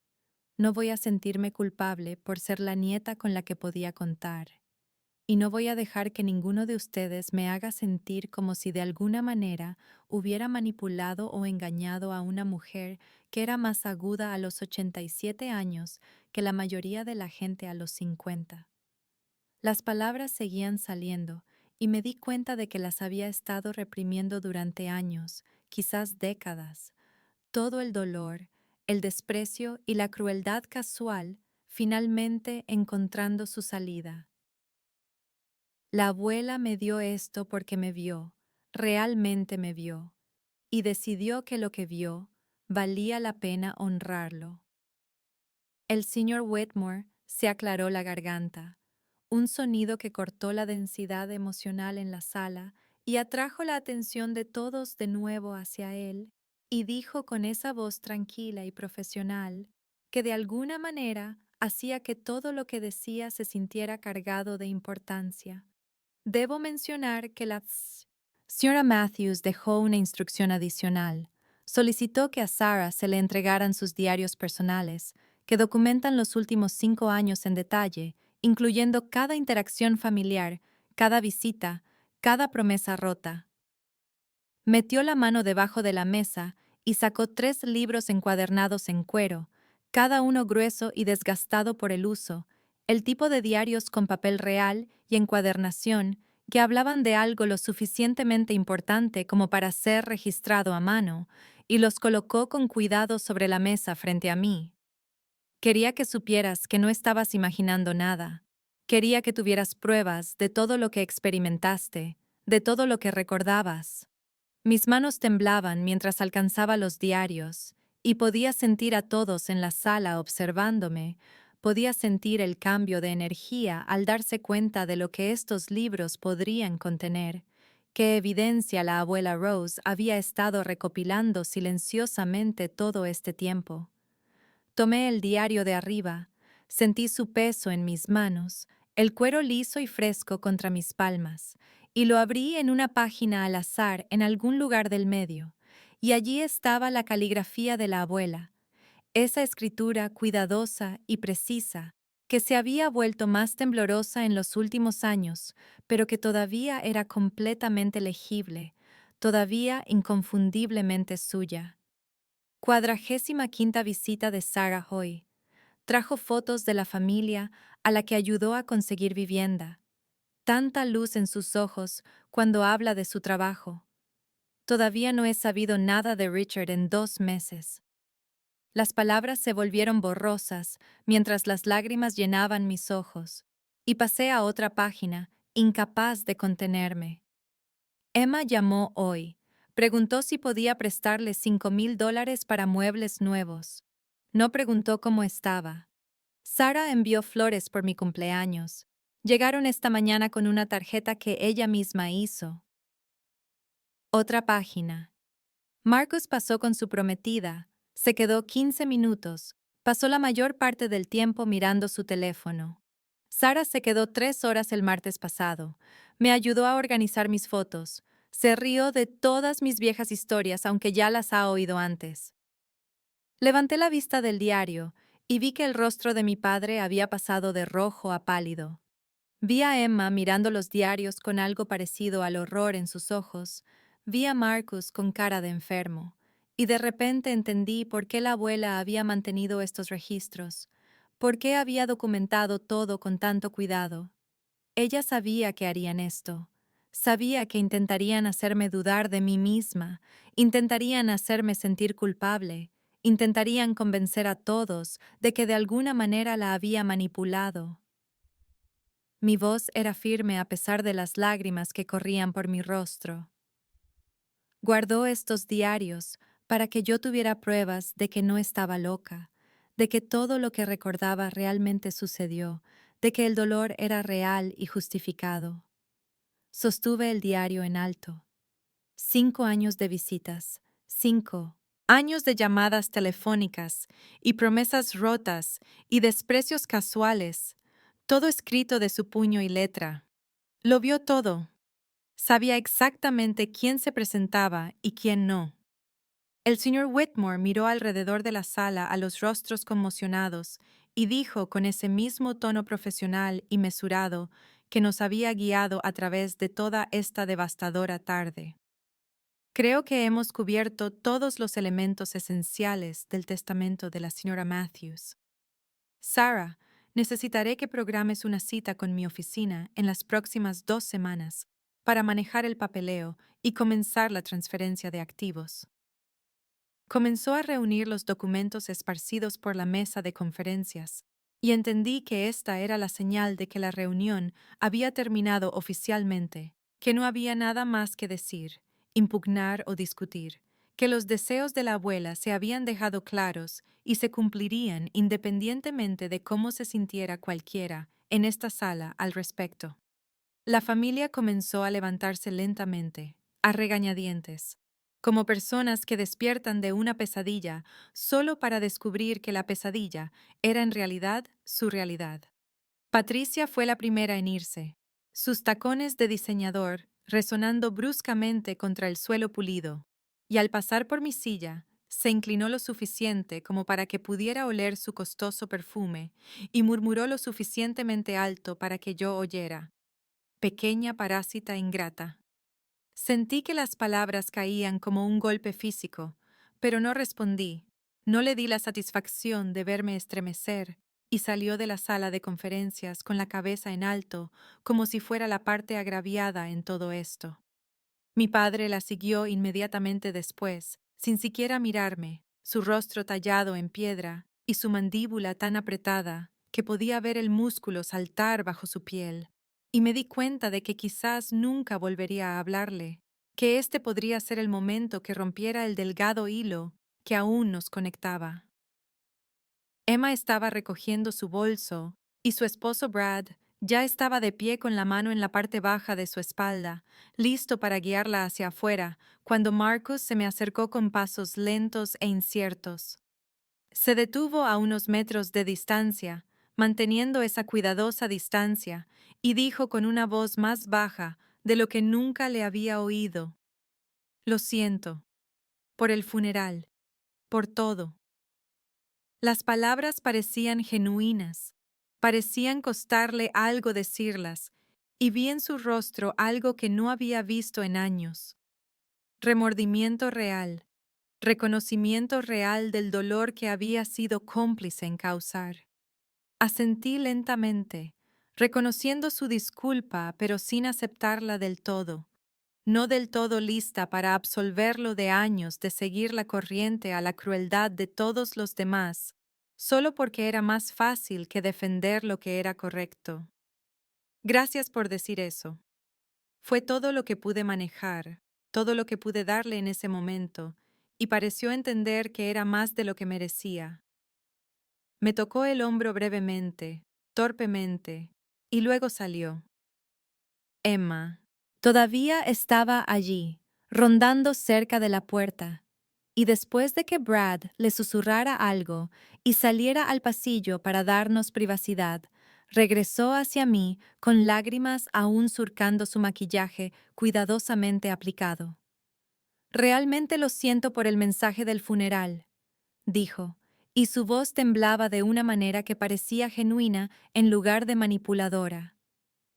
No voy a sentirme culpable por ser la nieta con la que podía contar. Y no voy a dejar que ninguno de ustedes me haga sentir como si de alguna manera hubiera manipulado o engañado a una mujer que era más aguda a los 87 años que la mayoría de la gente a los 50. Las palabras seguían saliendo y me di cuenta de que las había estado reprimiendo durante años, quizás décadas. Todo el dolor, el desprecio y la crueldad casual finalmente encontrando su salida. La abuela me dio esto porque me vio, realmente me vio, y decidió que lo que vio valía la pena honrarlo. El señor Whitmore se aclaró la garganta, un sonido que cortó la densidad emocional en la sala y atrajo la atención de todos de nuevo hacia él, y dijo con esa voz tranquila y profesional que de alguna manera hacía que todo lo que decía se sintiera cargado de importancia. Debo mencionar que la señora Matthews dejó una instrucción adicional. Solicitó que a Sarah se le entregaran sus diarios personales, que documentan los últimos 5 años en detalle, incluyendo cada interacción familiar, cada visita, cada promesa rota. Metió la mano debajo de la mesa y sacó 3 libros encuadernados en cuero, cada uno grueso y desgastado por el uso, el tipo de diarios con papel real y encuadernación que hablaban de algo lo suficientemente importante como para ser registrado a mano, y los colocó con cuidado sobre la mesa frente a mí. Quería que supieras que no estabas imaginando nada. Quería que tuvieras pruebas de todo lo que experimentaste, de todo lo que recordabas. Mis manos temblaban mientras alcanzaba los diarios, y podía sentir a todos en la sala observándome. Podía sentir el cambio de energía al darse cuenta de lo que estos libros podrían contener, qué evidencia la abuela Rose había estado recopilando silenciosamente todo este tiempo. Tomé el diario de arriba, sentí su peso en mis manos, el cuero liso y fresco contra mis palmas, y lo abrí en una página al azar en algún lugar del medio, y allí estaba la caligrafía de la abuela, esa escritura cuidadosa y precisa, que se había vuelto más temblorosa en los últimos años, pero que todavía era completamente legible, todavía inconfundiblemente suya. 45ª visita de Sarah Hoy. Trajo fotos de la familia a la que ayudó a conseguir vivienda. Tanta luz en sus ojos cuando habla de su trabajo. Todavía no he sabido nada de Richard en 2 meses. Las palabras se volvieron borrosas mientras las lágrimas llenaban mis ojos, y pasé a otra página, incapaz de contenerme. Emma llamó hoy. Preguntó si podía prestarle $5,000 para muebles nuevos. No preguntó cómo estaba. Sara envió flores por mi cumpleaños. Llegaron esta mañana con una tarjeta que ella misma hizo. Otra página. Marcus pasó con su prometida. Se quedó 15 minutos. Pasó la mayor parte del tiempo mirando su teléfono. Sara se quedó 3 horas el martes pasado. Me ayudó a organizar mis fotos. Se rió de todas mis viejas historias, aunque ya las ha oído antes. Levanté la vista del diario y vi que el rostro de mi padre había pasado de rojo a pálido. Vi a Emma mirando los diarios con algo parecido al horror en sus ojos. Vi a Marcus con cara de enfermo. Y de repente entendí por qué la abuela había mantenido estos registros, por qué había documentado todo con tanto cuidado. Ella sabía que harían esto. Sabía que intentarían hacerme dudar de mí misma, intentarían hacerme sentir culpable, intentarían convencer a todos de que de alguna manera la había manipulado. Mi voz era firme a pesar de las lágrimas que corrían por mi rostro. Guardó estos diarios para que yo tuviera pruebas de que no estaba loca, de que todo lo que recordaba realmente sucedió, de que el dolor era real y justificado. Sostuve el diario en alto. 5 años de visitas, 5 años de llamadas telefónicas y promesas rotas y desprecios casuales, todo escrito de su puño y letra. Lo vio todo. Sabía exactamente quién se presentaba y quién no. El señor Whitmore miró alrededor de la sala a los rostros conmocionados y dijo con ese mismo tono profesional y mesurado que nos había guiado a través de toda esta devastadora tarde. Creo que hemos cubierto todos los elementos esenciales del testamento de la señora Matthews. Sarah, necesitaré que programes una cita con mi oficina en las próximas 2 semanas para manejar el papeleo y comenzar la transferencia de activos. Comenzó a reunir los documentos esparcidos por la mesa de conferencias, y entendí que esta era la señal de que la reunión había terminado oficialmente, que no había nada más que decir, impugnar o discutir, que los deseos de la abuela se habían dejado claros y se cumplirían independientemente de cómo se sintiera cualquiera en esta sala al respecto. La familia comenzó a levantarse lentamente, a regañadientes, como personas que despiertan de una pesadilla solo para descubrir que la pesadilla era en realidad su realidad. Patricia fue la primera en irse, sus tacones de diseñador resonando bruscamente contra el suelo pulido, y al pasar por mi silla, se inclinó lo suficiente como para que pudiera oler su costoso perfume y murmuró lo suficientemente alto para que yo oyera. Pequeña parásita ingrata. Sentí que las palabras caían como un golpe físico, pero no respondí. No le di la satisfacción de verme estremecer y salió de la sala de conferencias con la cabeza en alto, como si fuera la parte agraviada en todo esto. Mi padre la siguió inmediatamente después, sin siquiera mirarme, su rostro tallado en piedra y su mandíbula tan apretada que podía ver el músculo saltar bajo su piel. Y me di cuenta de que quizás nunca volvería a hablarle, que este podría ser el momento que rompiera el delgado hilo que aún nos conectaba. Emma estaba recogiendo su bolso y su esposo Brad ya estaba de pie con la mano en la parte baja de su espalda, listo para guiarla hacia afuera, cuando Marcus se me acercó con pasos lentos e inciertos. Se detuvo a unos metros de distancia, manteniendo esa cuidadosa distancia, y dijo con una voz más baja de lo que nunca le había oído: «Lo siento, por el funeral, por todo». Las palabras parecían genuinas, parecían costarle algo decirlas, y vi en su rostro algo que no había visto en años. Remordimiento real, reconocimiento real del dolor que había sido cómplice en causar. Asentí lentamente, reconociendo su disculpa, pero sin aceptarla del todo, no del todo lista para absolverlo de años de seguir la corriente a la crueldad de todos los demás, solo porque era más fácil que defender lo que era correcto. Gracias por decir eso. Fue todo lo que pude manejar, todo lo que pude darle en ese momento, y pareció entender que era más de lo que merecía. Me tocó el hombro brevemente, torpemente, y luego salió. Emma todavía estaba allí, rondando cerca de la puerta, y después de que Brad le susurrara algo y saliera al pasillo para darnos privacidad, regresó hacia mí con lágrimas aún surcando su maquillaje cuidadosamente aplicado. «Realmente lo siento por el mensaje del funeral», dijo, y su voz temblaba de una manera que parecía genuina en lugar de manipuladora.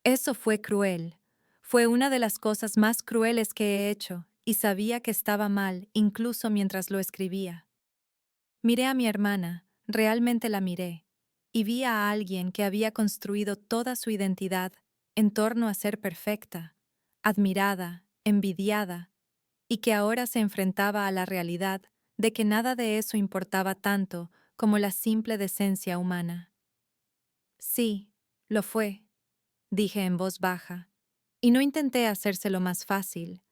Eso fue cruel. Fue una de las cosas más crueles que he hecho, y sabía que estaba mal, incluso mientras lo escribía. Miré a mi hermana, realmente la miré, y vi a alguien que había construido toda su identidad en torno a ser perfecta, admirada, envidiada, y que ahora se enfrentaba a la realidad de que nada de eso importaba tanto como la simple decencia humana. Sí, lo fue, dije en voz baja, y no intenté hacérselo más fácil.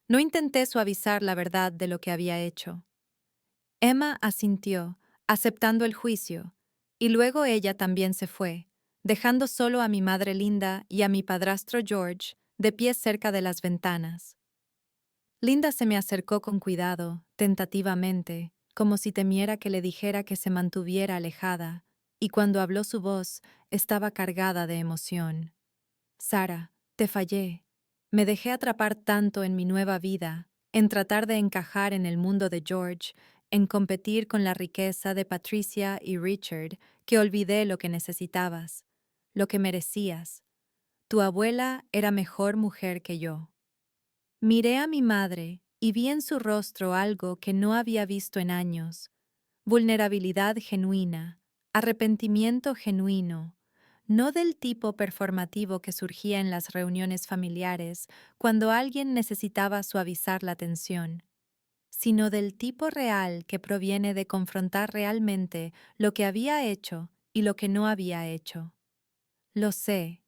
No intenté suavizar la verdad de lo que había hecho. Emma asintió, aceptando el juicio, y luego ella también se fue, dejando solo a mi madre Linda y a mi padrastro George de pie cerca de las ventanas. Linda se me acercó con cuidado, tentativamente, como si temiera que le dijera que se mantuviera alejada, y cuando habló su voz estaba cargada de emoción. «Sara», Te fallé. Me dejé atrapar tanto en mi nueva vida, en tratar de encajar en el mundo de George, en competir con la riqueza de Patricia y Richard, que olvidé lo que necesitabas, lo que merecías. Tu abuela era mejor mujer que yo. Miré a mi madre y vi en su rostro algo que no había visto en años: vulnerabilidad genuina, arrepentimiento genuino, no del tipo performativo que surgía en las reuniones familiares cuando alguien necesitaba suavizar la tensión, sino del tipo real que proviene de confrontar realmente lo que había hecho y lo que no había hecho. Lo sé,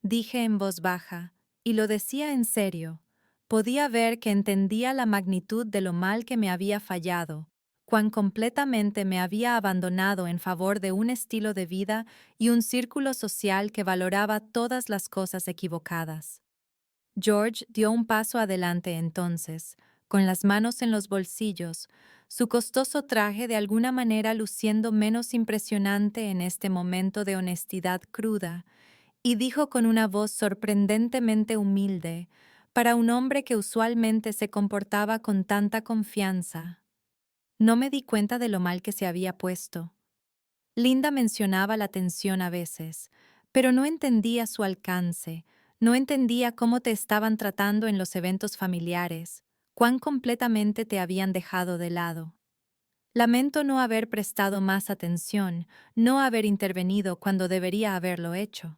dije en voz baja, y lo decía en serio. Podía ver que entendía la magnitud de lo mal que me había fallado, cuán completamente me había abandonado en favor de un estilo de vida y un círculo social que valoraba todas las cosas equivocadas. George dio un paso adelante entonces, con las manos en los bolsillos, su costoso traje de alguna manera luciendo menos impresionante en este momento de honestidad cruda, y dijo con una voz sorprendentemente humilde, para un hombre que usualmente se comportaba con tanta confianza: no me di cuenta de lo mal que se había puesto. Linda mencionaba la tensión a veces, pero no entendía su alcance, no entendía cómo te estaban tratando en los eventos familiares, cuán completamente te habían dejado de lado. Lamento no haber prestado más atención, no haber intervenido cuando debería haberlo hecho.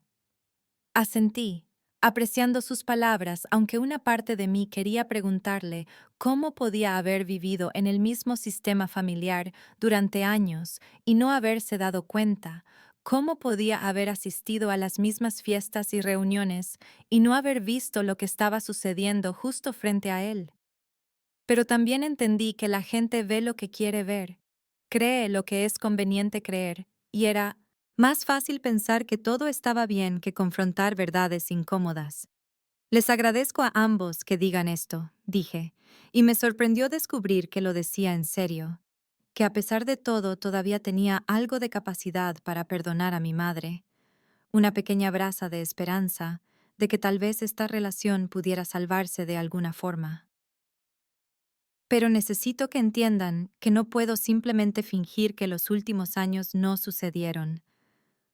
Asentí, apreciando sus palabras, aunque una parte de mí quería preguntarle cómo podía haber vivido en el mismo sistema familiar durante años y no haberse dado cuenta, cómo podía haber asistido a las mismas fiestas y reuniones y no haber visto lo que estaba sucediendo justo frente a él. Pero también entendí que la gente ve lo que quiere ver, cree lo que es conveniente creer, y era más fácil pensar que todo estaba bien que confrontar verdades incómodas. Les agradezco a ambos que digan esto, dije, y me sorprendió descubrir que lo decía en serio, que a pesar de todo todavía tenía algo de capacidad para perdonar a mi madre, una pequeña brasa de esperanza de que tal vez esta relación pudiera salvarse de alguna forma. Pero necesito que entiendan que no puedo simplemente fingir que los últimos años no sucedieron.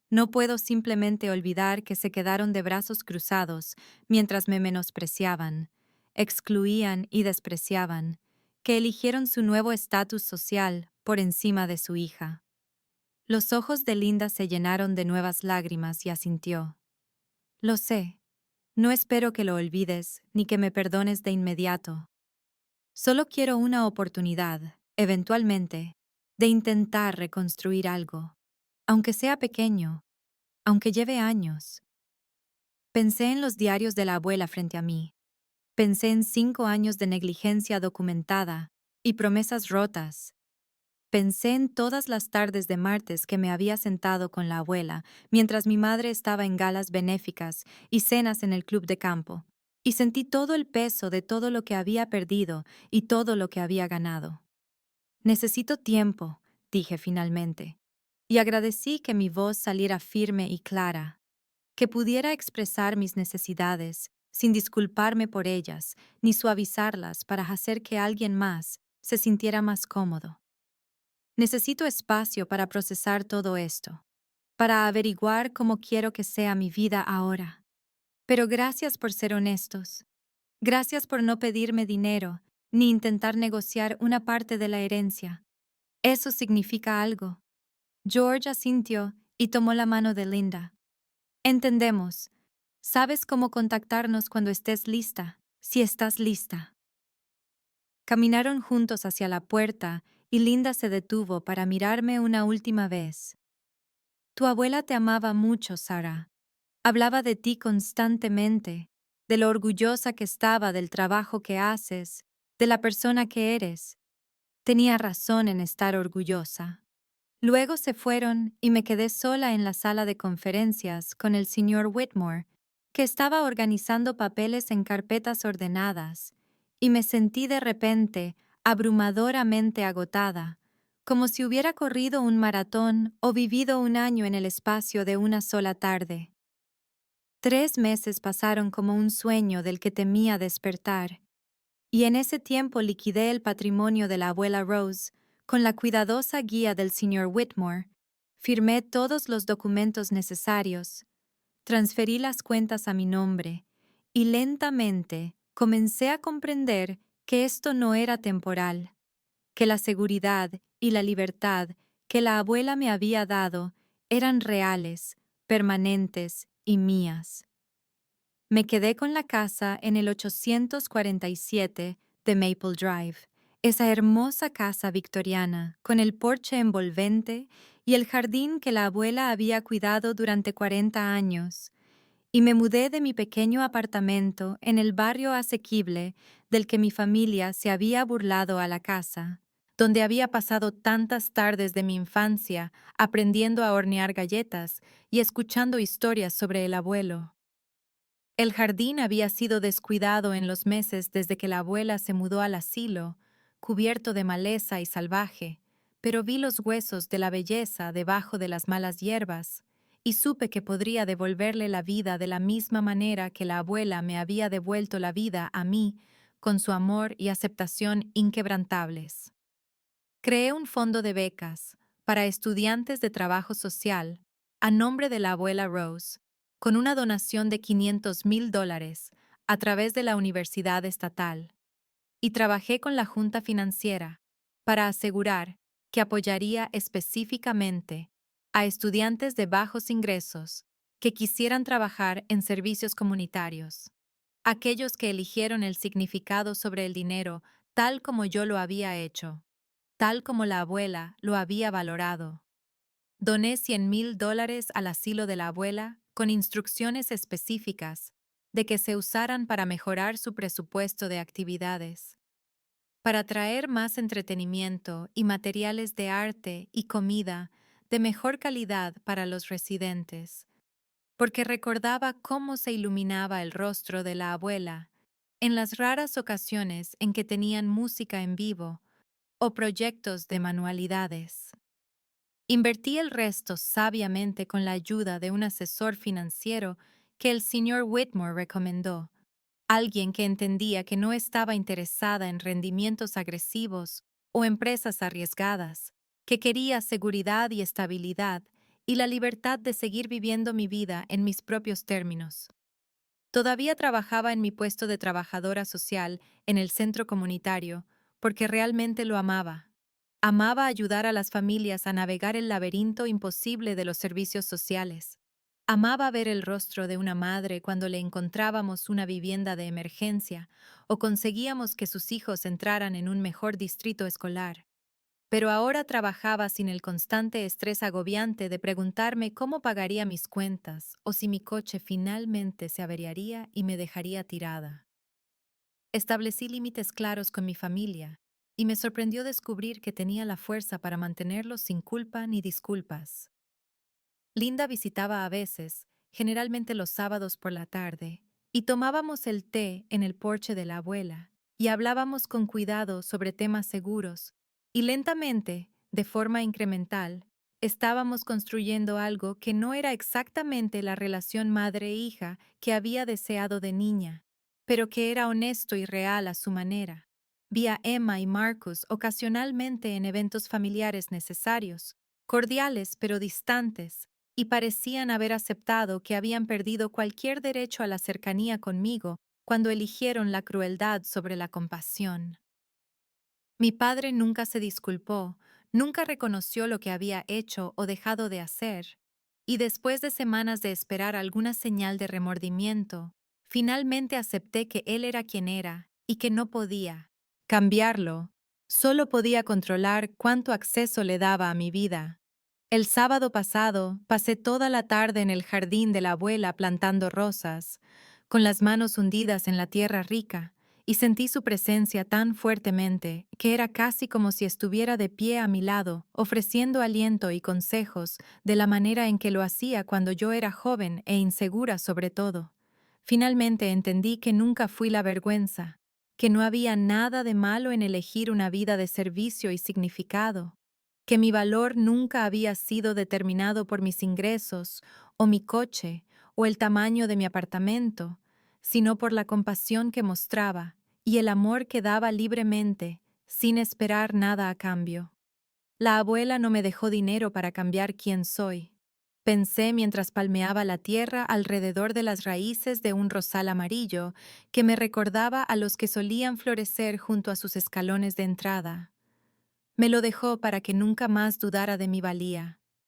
No puedo simplemente olvidar que se quedaron de brazos cruzados mientras me menospreciaban, excluían y despreciaban, que eligieron su nuevo estatus social por encima de su hija. Los ojos de Linda se llenaron de nuevas lágrimas y asintió. Lo sé. No espero que lo olvides ni que me perdones de inmediato. Solo quiero una oportunidad, eventualmente, de intentar reconstruir algo, aunque sea pequeño, aunque lleve años. Pensé en los diarios de la abuela frente a mí. Pensé en 5 años de negligencia documentada y promesas rotas. Pensé en todas las tardes de martes que me había sentado con la abuela mientras mi madre estaba en galas benéficas y cenas en el club de campo, y sentí todo el peso de todo lo que había perdido y todo lo que había ganado. Necesito tiempo, dije finalmente, y agradecí que mi voz saliera firme y clara, que pudiera expresar mis necesidades sin disculparme por ellas ni suavizarlas para hacer que alguien más se sintiera más cómodo. Necesito espacio para procesar todo esto, para averiguar cómo quiero que sea mi vida ahora. Pero gracias por ser honestos. Gracias por no pedirme dinero ni intentar negociar una parte de la herencia. Eso significa algo. George asintió y tomó la mano de Linda. Entendemos. Sabes cómo contactarnos cuando estés lista, si estás lista. Caminaron juntos hacia la puerta y Linda se detuvo para mirarme una última vez. Tu abuela te amaba mucho, Sarah. Hablaba de ti constantemente, de lo orgullosa que estaba del trabajo que haces, de la persona que eres. Tenía razón en estar orgullosa. Luego se fueron y me quedé sola en la sala de conferencias con el señor Whitmore, que estaba organizando papeles en carpetas ordenadas, y me sentí de repente abrumadoramente agotada, como si hubiera corrido un maratón o vivido un año en el espacio de una sola tarde. 3 meses pasaron como un sueño del que temía despertar, y en ese tiempo liquidé el patrimonio de la abuela Rose con la cuidadosa guía del señor Whitmore, firmé todos los documentos necesarios, transferí las cuentas a mi nombre, y lentamente comencé a comprender que esto no era temporal, que la seguridad y la libertad que la abuela me había dado eran reales, permanentes y mías. Me quedé con la casa en el 847 de Maple Drive, esa hermosa casa victoriana, con el porche envolvente y el jardín que la abuela había cuidado durante 40 años, y me mudé de mi pequeño apartamento en el barrio asequible del que mi familia se había burlado a la casa, donde había pasado tantas tardes de mi infancia aprendiendo a hornear galletas y escuchando historias sobre el abuelo. El jardín había sido descuidado en los meses desde que la abuela se mudó al asilo, cubierto de maleza y salvaje, pero vi los huesos de la belleza debajo de las malas hierbas, y supe que podría devolverle la vida de la misma manera que la abuela me había devuelto la vida a mí, con su amor y aceptación inquebrantables. Creé un fondo de becas para estudiantes de trabajo social a nombre de la abuela Rose, con una donación de $500,000 a través de la Universidad Estatal, y trabajé con la Junta Financiera para asegurar que apoyaría específicamente a estudiantes de bajos ingresos que quisieran trabajar en servicios comunitarios, aquellos que eligieron el significado sobre el dinero tal como yo lo había hecho, tal como la abuela lo había valorado. Doné $100,000 al asilo de la abuela con instrucciones específicas de que se usaran para mejorar su presupuesto de actividades, para traer más entretenimiento y materiales de arte y comida de mejor calidad para los residentes, porque recordaba cómo se iluminaba el rostro de la abuela en las raras ocasiones en que tenían música en vivo o proyectos de manualidades. Invertí el resto sabiamente con la ayuda de un asesor financiero que el señor Whitmore recomendó, alguien que entendía que no estaba interesada en rendimientos agresivos o empresas arriesgadas, que quería seguridad y estabilidad y la libertad de seguir viviendo mi vida en mis propios términos. Todavía trabajaba en mi puesto de trabajadora social en el centro comunitario porque realmente lo amaba. Amaba ayudar a las familias a navegar el laberinto imposible de los servicios sociales. Amaba ver el rostro de una madre cuando le encontrábamos una vivienda de emergencia o conseguíamos que sus hijos entraran en un mejor distrito escolar. Pero ahora trabajaba sin el constante estrés agobiante de preguntarme cómo pagaría mis cuentas o si mi coche finalmente se averiaría y me dejaría tirada. Establecí límites claros con mi familia y me sorprendió descubrir que tenía la fuerza para mantenerlos sin culpa ni disculpas. Linda visitaba a veces, generalmente los sábados por la tarde, y tomábamos el té en el porche de la abuela, y hablábamos con cuidado sobre temas seguros, y lentamente, de forma incremental, estábamos construyendo algo que no era exactamente la relación madre-hija que había deseado de niña, pero que era honesto y real a su manera. Vi a Emma y Marcus ocasionalmente en eventos familiares necesarios, cordiales pero distantes, y parecían haber aceptado que habían perdido cualquier derecho a la cercanía conmigo cuando eligieron la crueldad sobre la compasión. Mi padre nunca se disculpó, nunca reconoció lo que había hecho o dejado de hacer, y después de semanas de esperar alguna señal de remordimiento, finalmente acepté que él era quien era y que no podía cambiarlo, solo podía controlar cuánto acceso le daba a mi vida. El sábado pasado pasé toda la tarde en el jardín de la abuela plantando rosas, con las manos hundidas en la tierra rica, y sentí su presencia tan fuertemente que era casi como si estuviera de pie a mi lado, ofreciendo aliento y consejos de la manera en que lo hacía cuando yo era joven e insegura sobre todo. Finalmente entendí que nunca fui la vergüenza, que no había nada de malo en elegir una vida de servicio y significado, que mi valor nunca había sido determinado por mis ingresos, o mi coche, o el tamaño de mi apartamento, sino por la compasión que mostraba y el amor que daba libremente, sin esperar nada a cambio. La abuela no me dejó dinero para cambiar quién soy. Pensé mientras palmeaba la tierra alrededor de las raíces de un rosal amarillo que me recordaba a los que solían florecer junto a sus escalones de entrada. Me lo dejó para que nunca más dudara de mi valía.